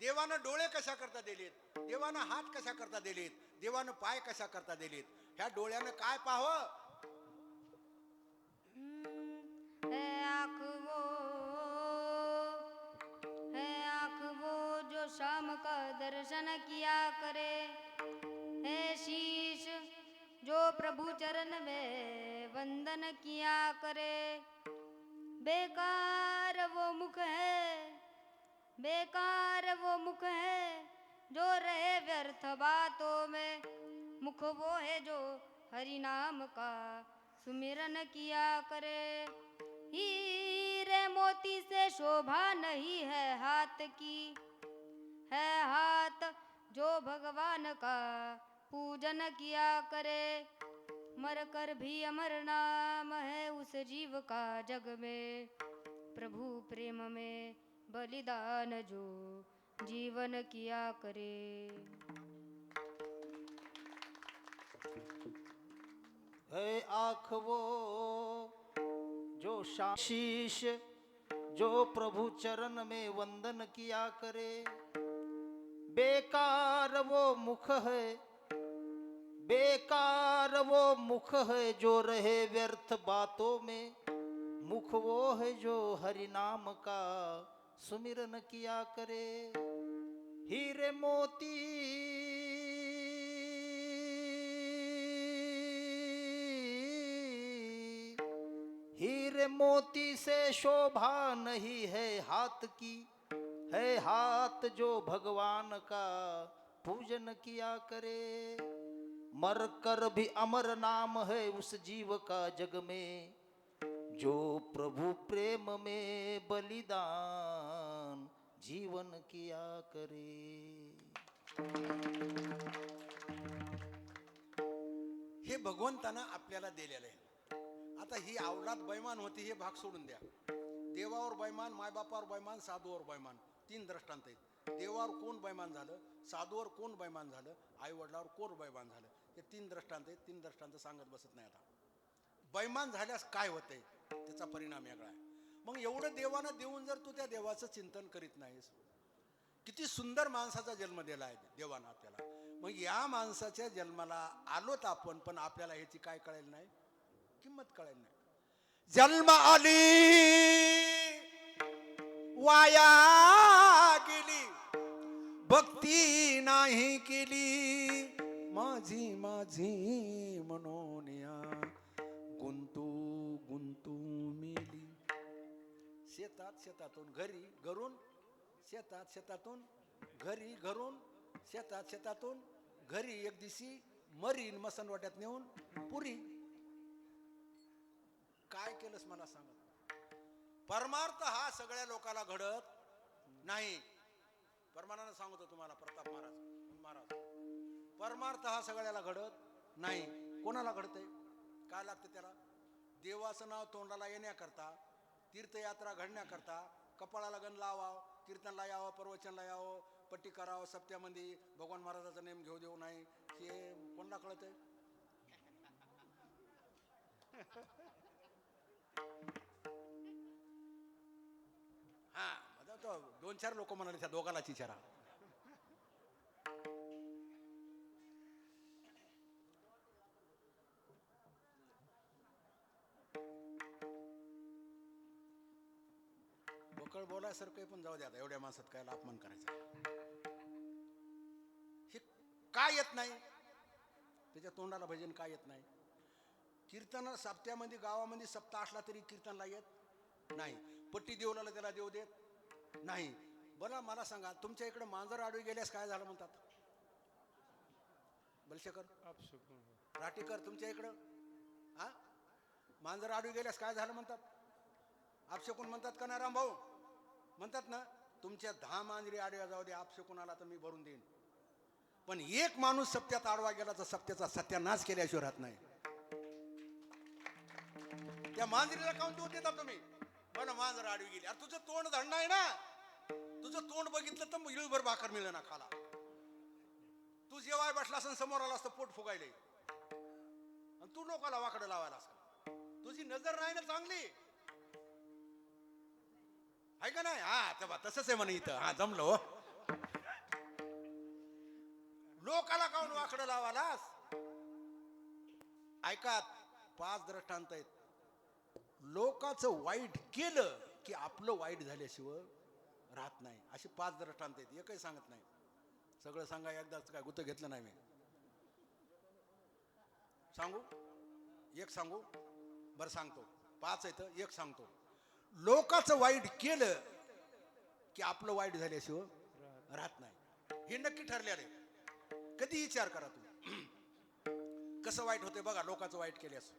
देवानं डोळे कशा करता दिलेत, देवानं हात कशा करता दिलेत, देवानं पाय कशा करता दिलेत. ह्या डोळ्यानं काय पाहावं? आँख वो जो शाम का दर्शन किया करे. है शीश जो प्रभु चरण में वंदन किया करे. बेकार वो मुख है, बेकार वो मुख है जो रहे व्यर्थ बातों में. मुख वो है जो हरि नाम का सुमिरन किया करे. हीरे मोती से शोभा नहीं है हाथ की, है हाथ जो भगवान का पूजन किया करे. मर कर भी अमर नाम है उस जीव का जग में. प्रभु प्रेम में बलिदान जो जीवन किया करे. है आँख वो जो शीश जो प्रभु चरण में वंदन किया करे. बेकार वो मुख है, बेकार वो मुख है जो रहे व्यर्थ बातों में. मुख वो है जो हरि नाम का सुमिरन किया करे. हीरे मोती हीरे मोती से शोभा नहीं है हाथ की, है हाथ जो भगवान का पूजन किया करे. मर कर भी अमर नाम है उस जीव का जग में, जो प्रभु प्रेम में बलिदान जीवन किया करे. हे भगवंतानं आपल्याला दिलेलं आहे. आता ही अवलाद बैमान होती हे भाग सोडून द्या. देवावर बैमान, मायबापावर बैमान, साधूवर बैमान, 3 दृष्टांत आहेत. देवावर कोण बैमान झालं, साधूवर कोण बैमान झालं, आई वडिलावर कोण बैमान झालं, हे 3 दृष्टांत आहेत. 3 दृष्टांत सांगत बसत नाही. आता बैमान झाल्यास काय होतंय त्याचा परिणाम वेगळा आहे. मग एवढं देवानं देऊन जर तू त्या देवाचं चिंतन करीत नाहीस, किती सुंदर माणसाचा जन्म दिला आहे देवानं आपल्याला. मग या माणसाच्या जन्माला आलोत आपण, पण आपल्याला ह्याची काय कळेल नाही, किंमत कळेल नाही. जन्म आली वाया गेली, भक्ती नाही केली, माझी माझी म्हणून या गुंतू गुंतू मेली. शेतातून घरी, घरून शेतातून घरी, घरून शेतातून घरी, एक दिवशी मरीन मसनवाट्यात नेऊन पुरी. काय केलंस मला सांग. परमार्थ हा सगळ्या लोकांना घडत नाही. परमानानं सांगतो तुम्हाला प्रताप महाराज, परमार्थ हा सगळ्याला घडत नाही. कोणाला घडतंय, काय लागतं त्याला? देवाचं नाव तोंडाला येण्याकरता, तीर्थयात्रा घडण्याकरता, कपाळाला गण लावावं, कीर्तनला यावं, प्रवचनला यावं, पट्टी करावं, सप्त्यामध्ये भगवान महाराजाचा नेम घेऊ देऊ नाही, हे कोणाला कळतंय? हा, आता तो 2-4 लोक म्हणाले त्या दोघालाच विचारा. बकळ बोलायसारखं पण जाऊ द्या, एवढ्या माणसात काय अपमान करायचा. हे काय येत नाही त्याच्या तोंडाला, भजन काय येत नाही. कीर्तन सप्त्यामध्ये गावामध्ये सप्ताह असला तरी कीर्तनला येत नाही. पट्टी देवला त्याला देव देत नाही. बरं मला सांगा, तुमच्या इकडे मांजर आडवी गेल्यास काय झालं म्हणतात? बलशेकर, राटीकर, तुमच्या इकडं हा मांजर आडवी गेल्यास काय झालं म्हणतात? आपशकून म्हणतात का ना राम भाऊ? म्हणतात ना. तुमच्या 10 मांजरी आडव्या जाऊ दे, आपशकून आला तर मी भरून देईन. पण एक माणूस सप्त्यात आडवा गेला तर सप्त्याचा सत्यानाश केल्याशिवाय राहत नाही. त्या मांजरीला काऊन देऊ देता तुम्ही? पण मांजर आडवी गेली. अरे तुझं तोंड धंड आहे ना, तुझं तोंड बघितलं तर इळभर भाकर मिळेल ना खाला. तू जेवाय बसला असं समोर आला असतं पोट फुगायले, आणि तू लोकाला वाकडं लावायला असं. तुझी नजर नाही ना चांगली, आहे का नाही? हा तेव्हा तसंच आहे म्हणे इथं. हा जमलो. लोकाला काऊन वाकडं लावालास? ऐका, 5 दृष्टांत आहेत. लोकाचं वाईट केलं की आपलं वाईट झाल्याशिवाय राहत नाही. असे 5 दृष्टांत आहेत. एकही सांगत नाही. सगळं सांगा एकदाच, काय गुत घेतलं नाही मी. सांगू एक सांगू? बरं सांगतो. 5 आहेत, एक सांगतो. लोकाचं वाईट केलं की आपलं वाईट झाल्याशिवाय राहत नाही. हे नक्की ठरलेलं आहे. कधी विचार करा तुम्ही, कसं वाईट होते बघा लोकांचं वाईट केल्यास.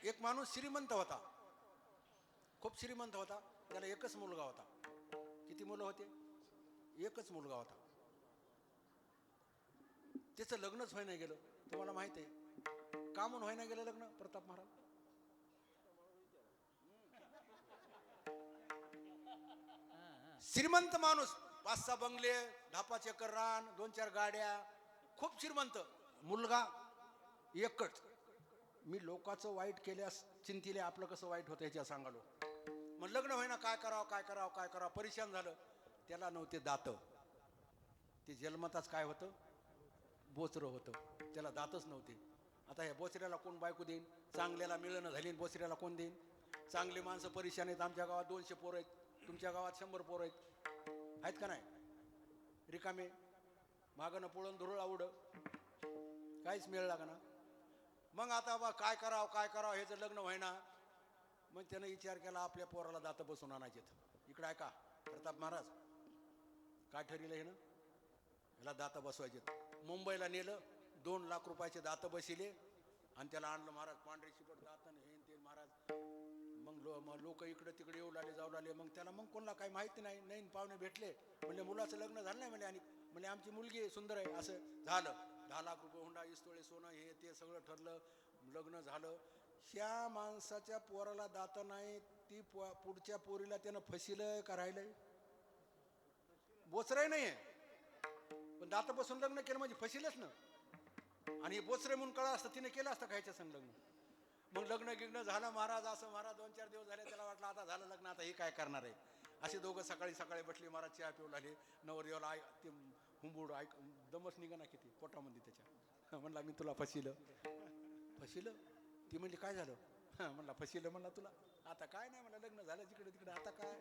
एक माणूस श्रीमंत होता, खूप श्रीमंत होता. त्याला एकच मुलगा होता. किती मुलं होते? एकच मुलगा होता. त्याचं लग्नच व्हायला गेलं. तुम्हाला माहित आहे का म्हणून व्हायला गेलं लग्न? प्रताप महाराज, श्रीमंत माणूस, 5-6 बंगले, 10-5 एकर रान, 2-4 गाड्या, खूप श्रीमंत. मुलगा एकच. मी लोकांचं वाईट केल्यास चिंतिले आपलं कसं वाईट होतं ह्याच्या सांगालो. मग लग्न होईना, काय करावं परेशान झालं. त्याला नव्हते दात. ते जन्मताच काय होतं? बोचरं होतं. त्याला दातच नव्हते. आता ह्या बोचऱ्याला कोण बायको देईन? चांगल्याला मिळणं झाली, बोचऱ्याला कोण देईन? चांगली माणसं परेशान आहेत. आमच्या गावात 200 पोरं आहेत, तुमच्या गावात 100 पोरं आहेत का नाही? रिकामे मागणं पोळण धुरळ आवड, काहीच मिळ लागा ना. मग आता बा काय करावं ह्याचं लग्न व्हायना. मग त्यानं विचार केला आपल्या पोराला दात बसून आणायचे. इकडे ऐका प्रताप महाराज, काय ठरलं हे ना, ह्याला दात बसवायचे. मुंबईला नेलं, 2 लाख रुपयाचे दात बसिले आणि त्याला आणलं. महाराज पांढरे शिपट दात हे ते महाराज. मग मग लोक इकडे तिकडे येऊ लागले जाऊ लागले. मग त्याला मग कोणाला काही माहिती नाही. नवीन पाहुणे भेटले, म्हणजे मुलाचं लग्न झालं नाही म्हणजे, आणि म्हणजे आमची मुलगी सुंदर आहे. असं झालं. 10 लाख रुपये हुंडा, 20 तोळे सोनं, हे ते सगळं ठरलं. लग्न झालं. ह्या माणसाच्या पोराला दात नाही. ती पुढच्या पोरीला त्यानं फसिलं का राहिलंय? बोचराय नाहीये, पण दात बसून लग्न केलं म्हणजे फसिलच ना. आणि हे बोचरे म्हणून कळलं असतं तिने केलं असतं खायच्या संग लग्न. मग लग्न गिग्न झालं. महाराज असं, महाराज 2-4 दिवस झाले. त्याला वाटलं आता झालं लग्न, आता हे काय करणार आहे. असे दोघं सकाळी सकाळी बसले. महाराज चहा पिऊ लागले. नवरदेवाला ते हुंबूड दमच निघा ना किती पोटामध्ये त्याच्या. म्हणला मी तुला फसिलं. फसिलं? ती म्हणली काय झालं? म्हणला फसिलं. म्हणला तुला आता काय नाही, मला लग्न झालं जिकडे तिकडे, आता काय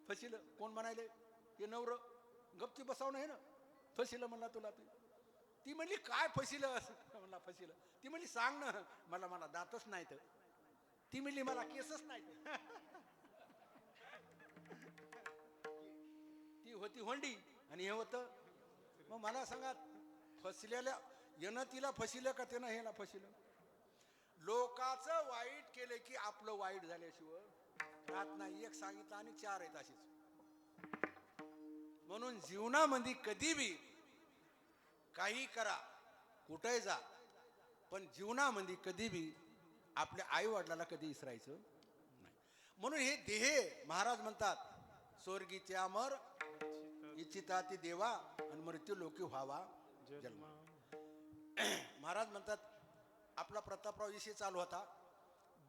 फसिलं? कोण म्हणाले? हे नवर गपची बसावणं आहे ना. फसिलं म्हणला तुला. ती म्हणली काय फसिलं? म्हणला फसिलं. ती म्हणली सांग ना. मला दातच नाही तर. ती म्हणली मला केसच नाही तर. ती होती होंडी आणि हे होतं. मग मला सांगा, फसलेल्या येणं तिला फसिलं का त्यानं ह्याला फसिलं? लोकाचं वाईट केलं की आपलं वाईट झाल्याशिवाय राहत नाही. एक सांगितलं आणि 4 आहेत अशीच. म्हणून जीवनामध्ये कधी बी काही करा, कुठे जा, पण जीवनामध्ये कधी बी आपल्या आई वडिलाला कधी विसरायचं नाही. म्हणून हे देह महाराज म्हणतात, स्वर्गीचे अमर इच्छिता ती देवा आणि मृत्यू लोकी व्हावा जन्म. महाराज म्हणतात, आपला प्रतापराव विषय चालू होता.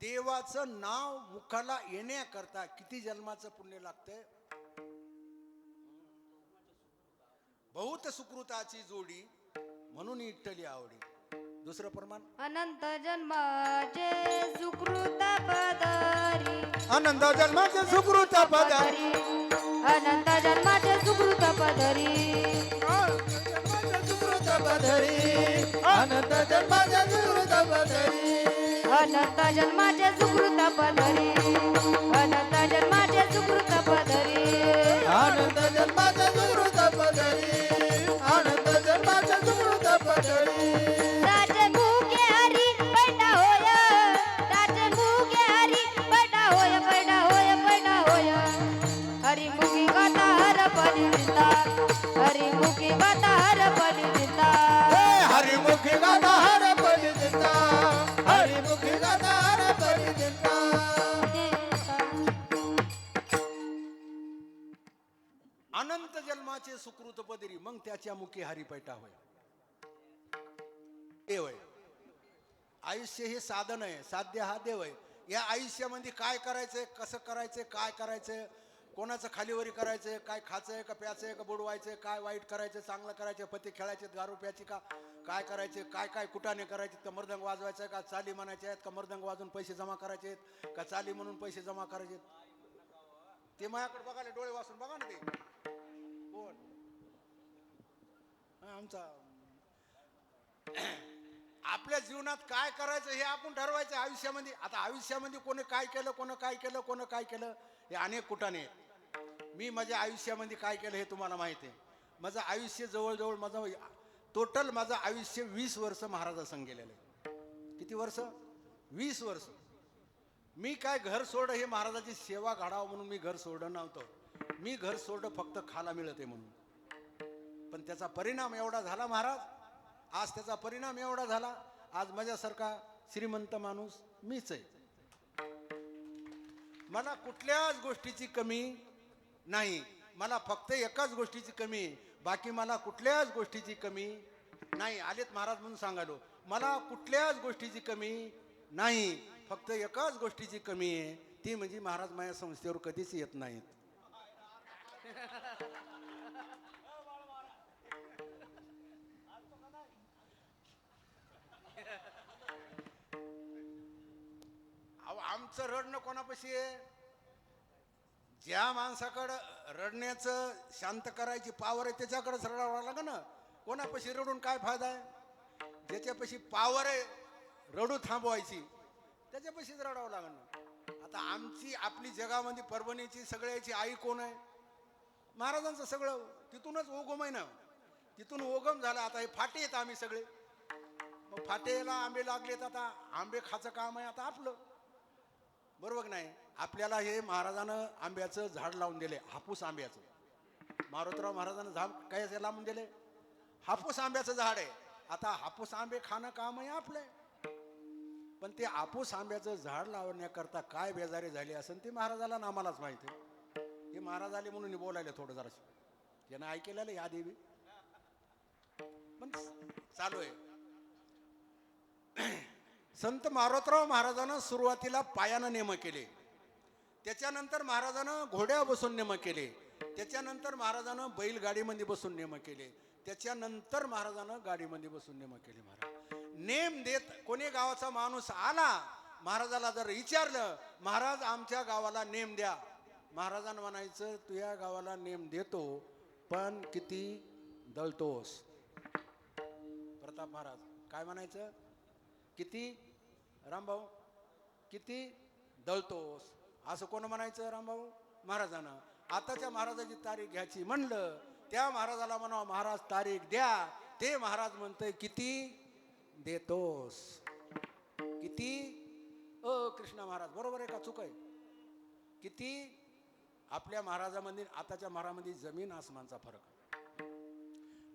देवाचं नाव मुखाला येण्याकरता किती जन्माचं पुण्य लागतंय. बहुत सुकृताची जोडी म्हणून इट्टली आवडी. दुसरं प्रमाण, अनंत जन्माचे सुकृत पदरी. अनंत जन्माचे सुकृत पदरी. अनंत जन्माचे सुकृत पदरी. सुकृत पदरी. अनंत जन्माच्या सुकृत पदरी. अनंत जन्माचे सुकृत पदरी. अनंत जन्माचे सुकृत पदरी. अनंत जन्माच्या सुकृत पदरी. अनंत जन्माच्या सुकृत पदरी. राजे मुखे हरी पैदा होय. राजे मुखे हरी पैदा होय. पैदा होय. पैदा होय. हरी मुखी गाता हर पदिता. हरी मुखी गाता हर पदिता. हरिमुखी गाता हर पदिता. हरिमुखी गाता हर पदिता. अनंत जन्माचे सुकृत पदरी. मग त्याच्या मुखी हरिपैठा होय. देव आहे. आयुष्य हे साधन आहे, साध्य हा देव आहे. या आयुष्यामध्ये काय करायचंय, कसं करायचंय, काय करायचंय, कोणाचं खालीवरी करायचंय, काय खायचंय का प्यायचंय का बुडवायचंय, काय वाईट करायचं, चांगलं करायचं, पती खेळायचे, दारू प्यायची का, काय करायचे, काय काय कुठाने करायचे, का मृदंग वाजवायचं का, चाली म्हणायचे आहेत का, मृदंग वाजून पैसे जमा करायचे आहेत का, चाली म्हणून पैसे जमा करायचे. ते माझ्याकडे बघायला डोळे वाचून बघा ना. ते कोण? आमचा आपल्या जीवनात काय करायचं हे आपण ठरवायचं आयुष्यामध्ये. आता आयुष्यामध्ये कोणी काय केलं, कोण काय केलं, कोण काय केलं, हे अनेक कुठाने आहेत. मी माझ्या आयुष्यामध्ये काय केलं हे तुम्हाला माहिती आहे. माझं आयुष्य जवळजवळ टोटल माझं आयुष्य 20 वर्ष महाराजासंग गेलेलं आहे. किती वर्ष? 20 वर्ष. मी काय घर सोडं हे महाराजाची सेवा घडावं म्हणून मी घर सोडलं नव्हतं. मी घर सोडलं फक्त खाला मिळत आहे म्हणून. पण त्याचा परिणाम एवढा झाला महाराज, आज त्याचा परिणाम एवढा झाला, आज माझ्यासारखा श्रीमंत माणूस मीच आहे. मला कुठल्याच गोष्टीची कमी नाही. मला फक्त एकाच गोष्टीची कमी आहे, बाकी मला कुठल्याच गोष्टीची कमी नाही. आलेत महाराज म्हणून सांगालो, मला कुठल्याच गोष्टीची कमी नाही. फक्त एकाच गोष्टीची कमी आहे, ती म्हणजे महाराज माझ्या संस्थेवर कधीच येत नाहीत. आमचं रडणं कोणापाशी आहे? ज्या माणसाकडं रडण्याचं शांत करायची पावर आहे त्याच्याकडेच रडावं लागेल ना. कोणापाशी रडून काय फायदा आहे? ज्याच्यापाशी पावर आहे रडू थांबवायची त्याच्यापाशीच रडावं लागेल ना. आता आपली जगामध्ये परभणीची सगळ्याची आई कोण आहे? महाराजांचं सगळं तिथूनच उगम आहे ना. तिथून उगम झाला. आता हे फाटे आहेत आम्ही सगळे. मग फाटेला आंबे लागलेत, आता आंबे खायचं काम आहे आता आपलं, बरोबर नाही? आपल्याला हे महाराजानं आंब्याचं झाड लावून दिले, हापूस आंब्याचं. मारुतराव महाराजांना झाड काय लावून दिले? हापूस आंब्याचं झाड आहे. आता हापूस आंबे खाणं काम आहे आपलं, पण ते हापूस आंब्याचं झाड लावण्याकरता काय बेजारी झाली असेल ते महाराजाला ना आम्हालाच माहिती. हे महाराज आले म्हणून बोलायला थोडं जरासं ज्यांना ऐकलेलं या देवी, पण चालू आहे. संत मारुतराव महाराजांना सुरुवातीला पायानं नेम केले, त्याच्यानंतर महाराजानं घोड्यावर बसून नेम केले, त्याच्यानंतर महाराजानं बैलगाडीमध्ये बसून नेम केले, त्याच्यानंतर महाराजानं गाडीमध्ये बसून नेम केले. महाराज नेम देत कोणी गावाचा माणूस आला, महाराजाला जर विचारलं महाराज आमच्या गावाला नेम द्या, महाराजांना म्हणायचं तुझ्या गावाला नेम देतो पण किती दळतोस. प्रताप महाराज काय म्हणायचं? किती रामभाऊ किती दळतोस, असं कोण म्हणायचं? रामभाऊ महाराजांना. आताच्या महाराजाची तारीख घ्यायची म्हणलं त्या महाराजाला म्हणा महाराज तारीख द्या, ते महाराज म्हणतंय किती देतोस, किती. कृष्णा महाराज बरोबर आहे का चुक आहे? किती. आपल्या महाराजामध्ये आताच्या महाराजामध्ये जमीन आसमानचा फरक आहे.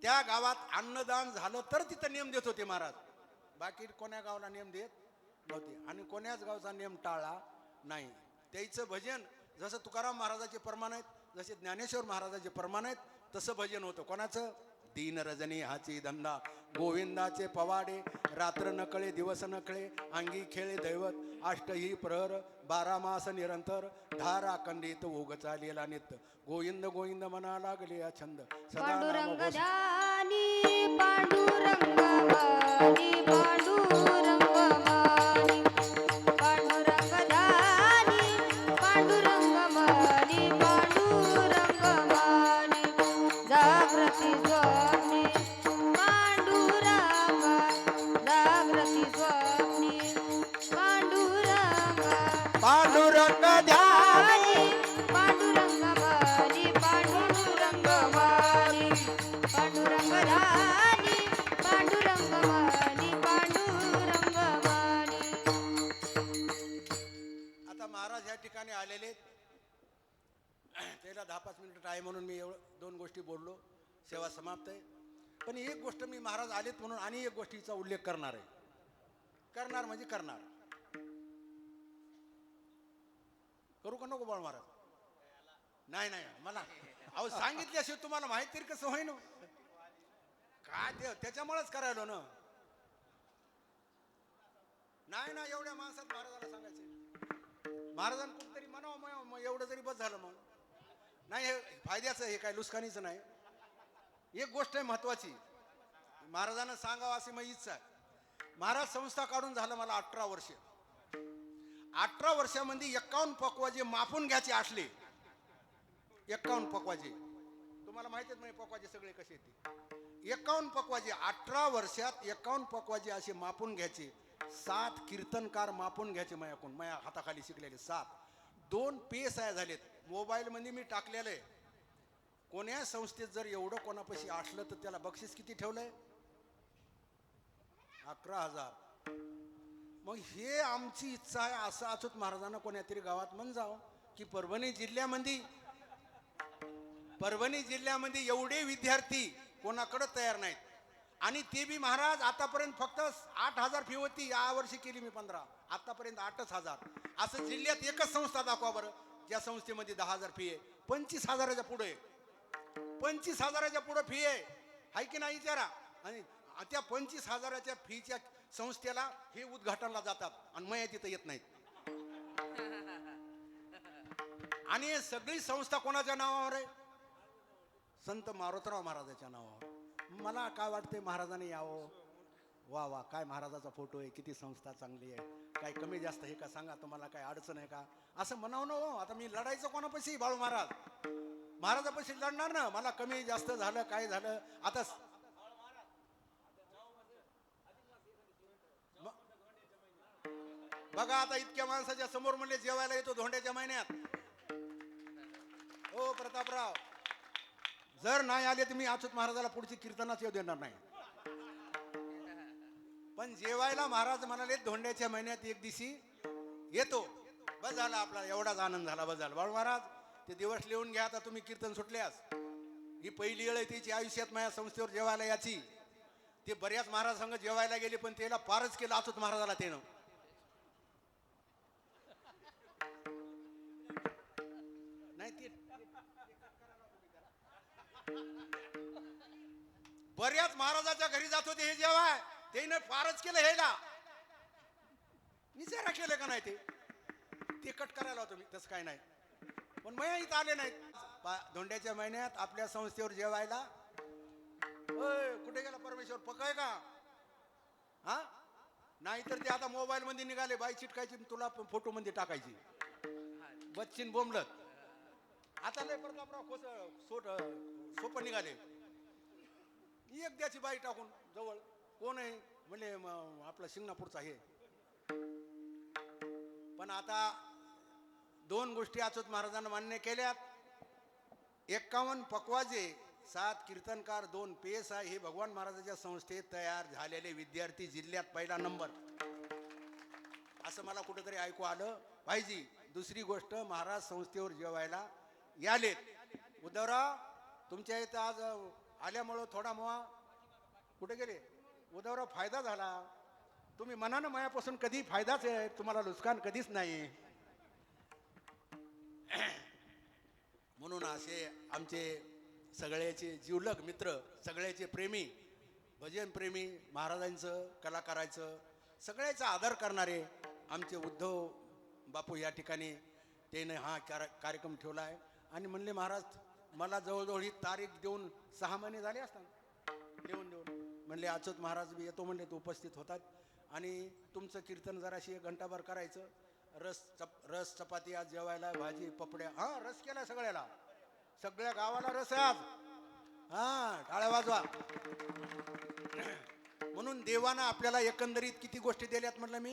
त्या गावात अन्नदान झालं तर तिथं नियम देत होते महाराज, बाकी कोण्या गावाला नियम देत नव्हते आणि कोण्याच गावचा नियम टाळला नाही. त्याचं भजन जसं तुकाराम महाराजाचे प्रमाण आहेत, जसे ज्ञानेश्वर महाराजाचे प्रमाण आहेत, तसं भजन होतं. कोणाचं? दीन रजनी हाची धंदा, गोविंदाचे पवाडे, रात्र नकळे दिवस नकळे, अंगी खेळे दैवत, अष्टही प्रहर, 12 मास निरंतर, धारा खंडित ओग चालेला नित्य, गोविंद गोविंद म्हणा लागले हा छंद, पांडुरंग ध्यानी पांडुरंग वाणी पांडुरंग वाणी पांडुरंग ध्यानी पांडुरंग वाणी पांडुरंग वाणी जागृती स्वप्नी पांडुरंग जागृती स्वप्नी पांडुरंग पांडुरंग ध्यानी पांडुरंग वाणी पांडुरंग वाणी पांडुरंग राणी पांडुरंग वाणी पांडुरंग वाणी. आता महाराज या ठिकाणी आलेले, त्याला 10-5 मिनिटं आहे म्हणून मी एवढं 2 गोष्टी बोललो, सेवा समाप्त आहे. पण एक गोष्ट मी महाराज आलेत म्हणून आणि एक गोष्टीचा उल्लेख करणार आहे. करणार म्हणजे करणार. करू का नको बाळ महाराज? नाही नाही मला अहो सांगितल्याशिवाय तुम्हाला माहिती तरी कसं होईन काय ते, त्याच्यामुळेच करायलो ना. नाही ना एवढ्या माणसात महाराजाला सांगायचं, महाराजांना कुठतरी म्हणावं मग एवढं जरी बस झालं. मग नाही हे फायद्याचं, हे काय लुस्कानीचं नाही. एक गोष्ट आहे महत्वाची, महाराजांना सांगावं अशी माझी इच्छा आहे. महाराज संस्था काढून झालं मला 18 वर्ष. 18 वर्षामध्ये 51 पकवाजे मापून घ्यायचे असले, 51 पकवाजे तुम्हाला माहिती आहेत पकवाजे सगळे कसे येते. 51 पकवाजे 18 वर्षात 51 पकवाजे असे मापून घ्यायचे. 7 कीर्तनकार मापून घ्यायचे माझ्याकडून, माझ्या हाताखाली शिकलेले 7. 2 PSI झालेत. मोबाईलमध्ये मी टाकलेलं आहे. कोण्या संस्थेत जर एवढं कोणापाशी असलं तर त्याला बक्षीस किती ठेवलंय? 11,000. मग हे आमची इच्छा आहे. असं अचूत महाराजांना कोण्या तरी गावात म्हण जाव की परभणी जिल्ह्यामध्ये एवढे विद्यार्थी कोणाकडे तयार नाहीत, आणि ते बी महाराज आतापर्यंत फक्त 8,000 फी होती, या वर्षी केली मी 15, आतापर्यंत 8,000. असं जिल्ह्यात एकच संस्था दाखवा बरं ज्या संस्थेमध्ये 10,000 फी आहे. 25,000च्या पुढे, 25,000च्या पुढे फी आहे की नाही विचारा. आणि त्या 25,000च्या फीच्या संस्थेला हे उद्घाटनला जातात आणि मया तिथं येत नाहीत. आणि सगळी संस्था कोणाच्या नावावर आहे? संत मारुतराव महाराजाच्या नावावर. मला काय वाटतंय महाराजांनी यावं. वा वा काय महाराजाचा फोटो आहे, किती संस्था चांगली आहे, काय कमी जास्त हे का सांगा, तुम्हाला काय अडचण आहे का असं म्हणावं ना हो. आता मी लढायचं कोणापाशी? बाळू महाराजापाशी लढणार ना. मला कमी जास्त झालं काय झालं आता बघा. आता इतक्या माणसाच्या समोर म्हणले जेवायला येतो धोंड्याच्या महिन्यात. हो प्रतापराव, जर नाही आले तर मी अच्युत महाराजाला पुढची कीर्तनाच येऊ देणार नाही. पण जेवायला महाराज म्हणाले धोंड्याच्या महिन्यात एक दिवशी येतो. बस झाला आपला एवढाच आनंद झाला, बस झाला. बाळू महाराज ते दिवस लिहून घ्या. आता तुम्ही कीर्तन सुटल्यास ही पहिली वेळ आहे तिची आयुष्यात माझ्या संस्थेवर जेवायला याची. ते बऱ्याच महाराज संघ जेवायला गेले पण त्याला पारच केलं अचूत महाराजाला त्यानं. नाही ते बऱ्याच महाराजाच्या घरी जात होते हे जेवाय, त्यानं फारच केलं हेला. विचारा केलं का नाही ते कट करायला होतं मी, तसं काय नाही. पण मग इथं आले नाहीत धोंड्याच्या महिन्यात आपल्या संस्थेवर जेवायला. होय कुठे गेला परमेश्वर, पकाय का? हा नाही तर ते आता मोबाईल मध्ये निघाले, बाई चिटकायची तुला फोटो मध्ये टाकायची, बच्चीन बोंबलत. आता लय प्रतापराव सोपं निघाले. एक द्याची बाई टाकून जवळ, कोण आहे म्हणले आपला शिंगणापूरचा आहे. पण आता दोन गोष्टी अचूत महाराजांना मान्य केल्यात. 51 पकवाजे, 7 कीर्तनकार, 2 पेसा हे भगवान महाराजांच्या संस्थेत तयार झालेले विद्यार्थी जिल्ह्यात पहिला नंबर, असं मला कुठेतरी ऐकू आलं पाहिजे. दुसरी गोष्ट, महाराज संस्थेवर जेवायला यालेत. उद्धवराव तुमच्या इथं आज आल्यामुळं थोडा मोहा कुठे गेले उद्धवराव, फायदा झाला. तुम्ही मनानं मायापासून कधी फायदाच आहे, तुम्हाला नुकसान कधीच नाही. म्हणून असे आमचे सगळ्याचे जीवलग मित्र, सगळ्याचे प्रेमी, भजन प्रेमी, महाराजांचं कलाकाराचं सगळ्याचा आदर करणारे आमचे उद्धव बापू या ठिकाणी त्याने हा कार्यक्रम ठेवला आहे. आणि म्हणले महाराज मला जवळजवळ ही तारीख देऊन 6 महिने झाले असतात देऊन म्हणले अचूत महाराज बी येतो म्हणले, तो उपस्थित होतात. आणि तुमचं कीर्तन जराशी 1 घंटाभर करायचं. रस चपाती आज जेवायला, भाजी पपड्या, हा रस केला सगळ्याला, सगळ्या गावाला रस आहे आज. हा टाळ्या वाजवा. म्हणून देवानं आपल्याला एकंदरीत किती गोष्टी दिल्यात म्हटलं मी,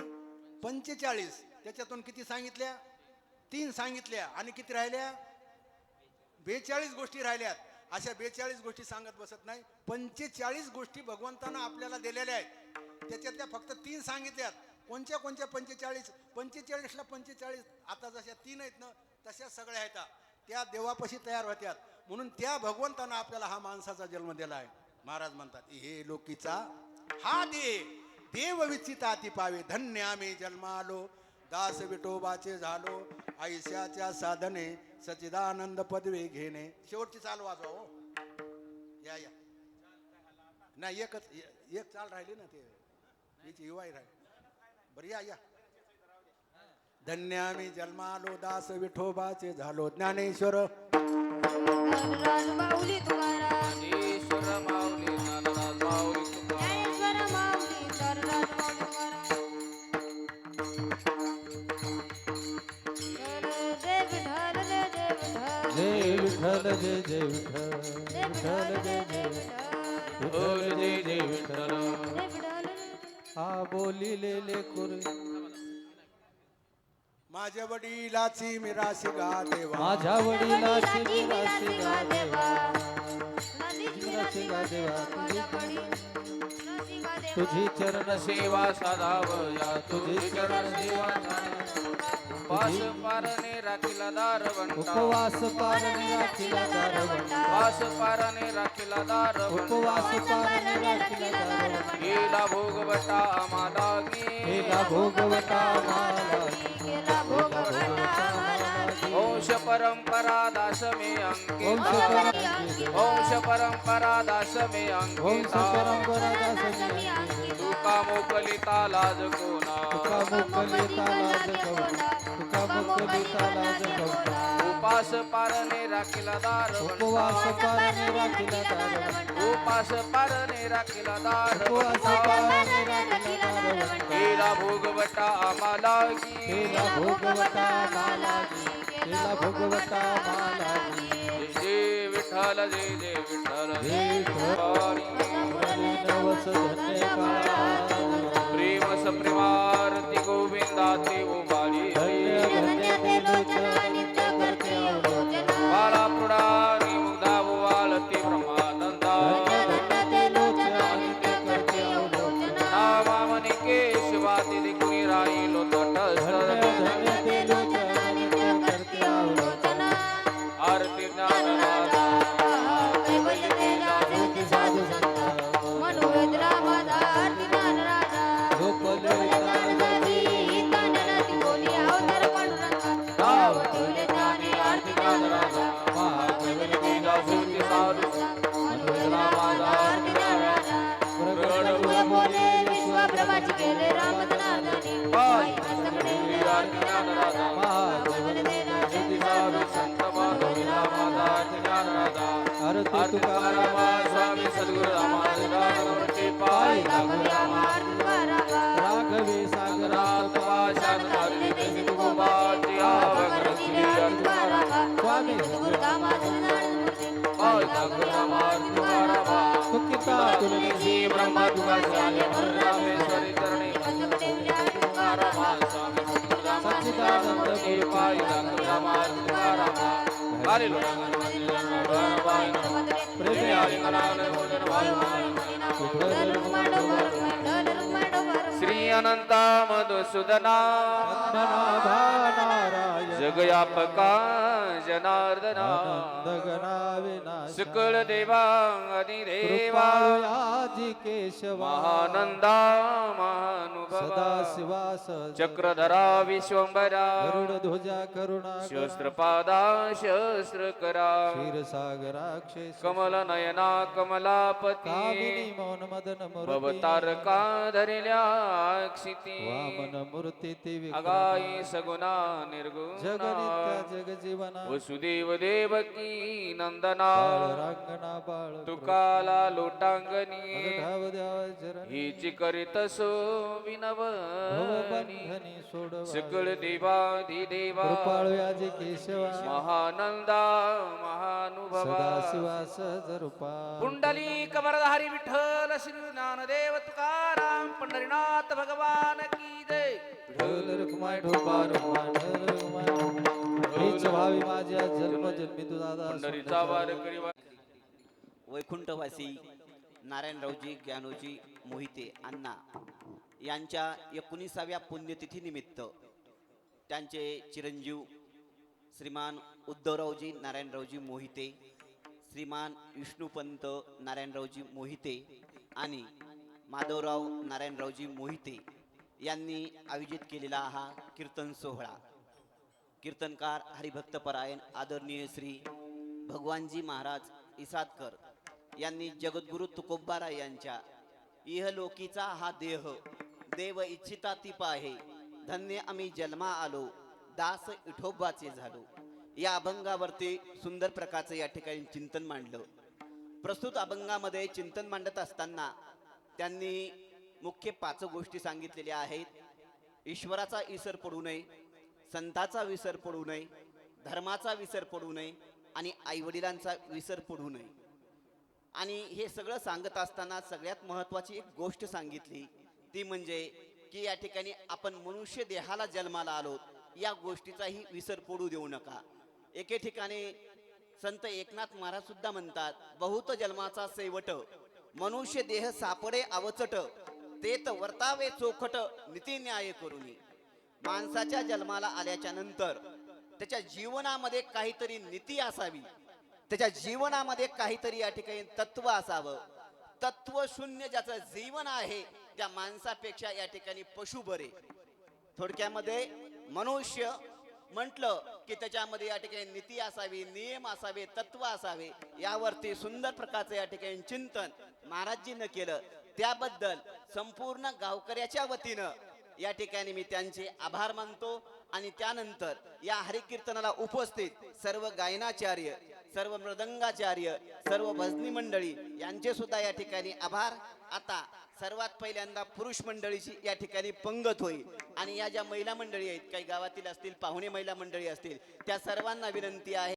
45. त्याच्यातून किती सांगितल्या? 3 सांगितल्या. आणि किती राहिल्या? 42 गोष्टी राहिल्यात. अशा 42 गोष्टी सांगत बसत नाही. 45 गोष्टी भगवंतानं आपल्याला दिलेल्या आहेत. त्याच्यातल्या फक्त 3 सांगितल्यात. कोणत्या 45? 45ला 45. आता जशा 3 आहेत ना तशा सगळ्या आहेत त्या देवापाशी तयार होत्यात. म्हणून त्या भगवंतानं आपल्याला हा माणसाचा जन्म दिला आहे. महाराज म्हणतात हे लोकीचा हा देव विचिता ती पावे, धन्य आम्ही जन्मालो, दास विठोबाचे झालो, आयुष्याच्या साधने सचिदानंद पदवी घेणे. शेवटची चाल वाजवा हो. या नाही एक चाल राहिली ना, ते युवाई राहिली. बरं या धन्य आम्ही जन्मालो, दास विठोबाचे झालो, ज्ञानेश्वर माऊली तुकाराम, ईश्वर माऊली नाराज माऊली तुकाराम. ज्ञानेश्वर माऊली तरराज माऊली तुकाराम. जय विठ्ठल जय विठ्ठल, जय विठ्ठल जय जय विठ्ठल, जय विठ्ठल जय जय विठ्ठल, विठ्ठल जय जय विठ्ठल. जय विठ्ठल. हा बोलिलेले कुरे माझ्या वडिलाची मिराशी गा देवा, माझ्या वडिलाची मिराशी मिराशी गा गा देवा, देवा, मिराशी गा देवा, माझ्या वडिलाची गा देवा. तुझी चरण सेवा साधावया, तुझी चरण सेवा उपास पारणे राखीला दारवंटा, उपवास पारणे राखीला दारवंटा, उपवास पारणे राखीला दारवंटा, उपवास पारणे राखीला दारवंटा, गेला भोगवटा आम्हाला हेला भोगवटा माला, गेला भोगवटा आम्हाला. वंश परंपरा दास मे अंकिता, वंश वंश परंपरा दास मे वंश अंकिता, परंपरा दासनी अंकिता, तुका मोकलिता लाज कोणा, तुका मुकलिता लाज कवना, तुका मुकलिता लाज कवना, उपास पारणे राखीला दारवंटा, उपवास पारणे राखीला दारवंटा, उपास पारणे राखीला उपवास दारवंटा, पारणे राखीला दारवंटा, गेला भोगवटा आम्हाला हेला भोगवटा माला, हेला भोगवटा माला, जय विठ्ठल जय जय विठ्ठल जय विठ्ठल. नवस धन्य काळा, प्रेम सप्रेमारती गोविंदाती उभारी, धन्य धन्य ते लोचन नित्य करते अवलोकन, बाळा पुढारी मुग्धा वालती ब्रह्मानंदा, धन्य धन्य ते लोचन नित्य करते अवलोकन, नामामणी केशवाती दिकुणी राहिलो तटस्थ, धन्य धन्य ते लोचन दुर्गा सुखिता तुलसी ब्रह्मा दुर्गाचार्य परमेश्वरी चरणी तुकारामा स्वामी सच्चिदानंद कृपाई तुकारामा तुकारामा हालेलुया प्रेमे हरि नारायण भजन वायु श्री अनंता मधुसूदना जगयापका जनार्दना सकळ देवा अधिदेवा महानंदा महानुभवा चक्रधरा विश्वंभरा ध्वजा करुणा शस्त्रपादा शस्त्रकरा क्षीरसागराक्षे कमल नयना कमलापती मौन मदन भवतारका धरिल्या क्षिती वामन मूर्ती अगाई सगुणा निर्गुणा जगनित्या जगजीवना वसुदेव देवकी नंदना रांगणा बाळ तुकाला लोटांगणी ढाव द्याव जरण हिची करीत सो विनवनी बंधनी सोडवा सकळ देवाधिदेवा कृपाळू याजी केशवा महानंदा महानुभवा सदाशिवा सहजरूपा पुंडलिक वरधारी विठ्ठल श्री ज्ञानदेव तुकाराम पंढरीनाथ भगवान की जय ढोल रुक्माय ढोपा रुक्माय ढोल रुक्माय हीच भावी माझ्या जन्म जन्मी तू दादा पंढरीचा वारकरी वैकुंठवासी नारायणरावजी ज्ञानोजी मोहिते अण्णा यांच्या 19व्या पुण्यतिथीनिमित्त त्यांचे चिरंजीव श्रीमान उद्धवरावजी नारायणरावजी मोहिते, श्रीमान विष्णुपंत नारायणरावजी मोहिते आणि माधवराव नारायणरावजी मोहिते यांनी आयोजित केलेला हा कीर्तन सोहळा कीर्तनकार हरिभक्तपरायण आदरणीय श्री भगवानजी महाराज इसादकर यांनी जगद्गुरु तुकोबाराय यांच्या इहलोकीचा हा देह देव इच्छिता ती पाहे धन्य आम्ही जन्मा आलो दास विठोबाचे झालो या अभंगावरती सुंदर प्रकारचं या ठिकाणी चिंतन मांडलं. प्रस्तुत अभंगामध्ये चिंतन मांडत असताना त्यांनी मुख्य 5 गोष्टी सांगितलेल्या आहेत. ईश्वराचा विसर पडू नये, संताचा विसर पडू नये, धर्माचा विसर पडू नये आणि आईवडिलांचा विसर पडू नये. आणि हे सगळं सांगत असताना सगळ्यात महत्त्वाची एक गोष्ट सांगितली ती म्हणजे की या ठिकाणी आपण मनुष्य देहाला जन्माला आलो या गोष्टीचाही विसर पडू देऊ नका. एके ठिकाणी संत एकनाथ महाराज सुद्धा म्हणतात, बहुत जन्माचा सेवट मनुष्य देह सापडे अवचट तेत वर्तावे चोखट नीती न्याय करूनी. माणसाच्या जन्माला आल्याच्या नंतर त्याच्या जीवनामध्ये काहीतरी नीती असावी, त्याच्या जीवनामध्ये काहीतरी या ठिकाणी तत्व असावं. तत्व शून्य ज्याचं जीवन आहे त्या माणसापेक्षा या ठिकाणी पशु बरे. थोडक्यामध्ये मनुष्य म्हटलं की त्याच्यामध्ये या ठिकाणी नीती असावी, नियम असावे, तत्व असावे. यावरती सुंदर प्रकारचं या ठिकाणी चिंतन महाराजजीनं केलं. त्याबद्दल संपूर्ण गावकऱ्याच्या वतीनं या ठिकाणी मी त्यांचे आभार मानतो. आणि त्यानंतर या हरिकीर्तनाला उपस्थित सर्व गायनाचार्य, सर्व मृदंगाचार्य, सर्व भजनी मंडळी यांचे सुद्धा या ठिकाणी आभार. आता सर्वात पहिल्यांदा पुरुष मंडळीची या ठिकाणी पंगत होईल आणि या ज्या महिला मंडळी आहेत, काही गावातील असतील, पाहुणे महिला मंडळी असतील, त्या सर्वांना विनंती आहे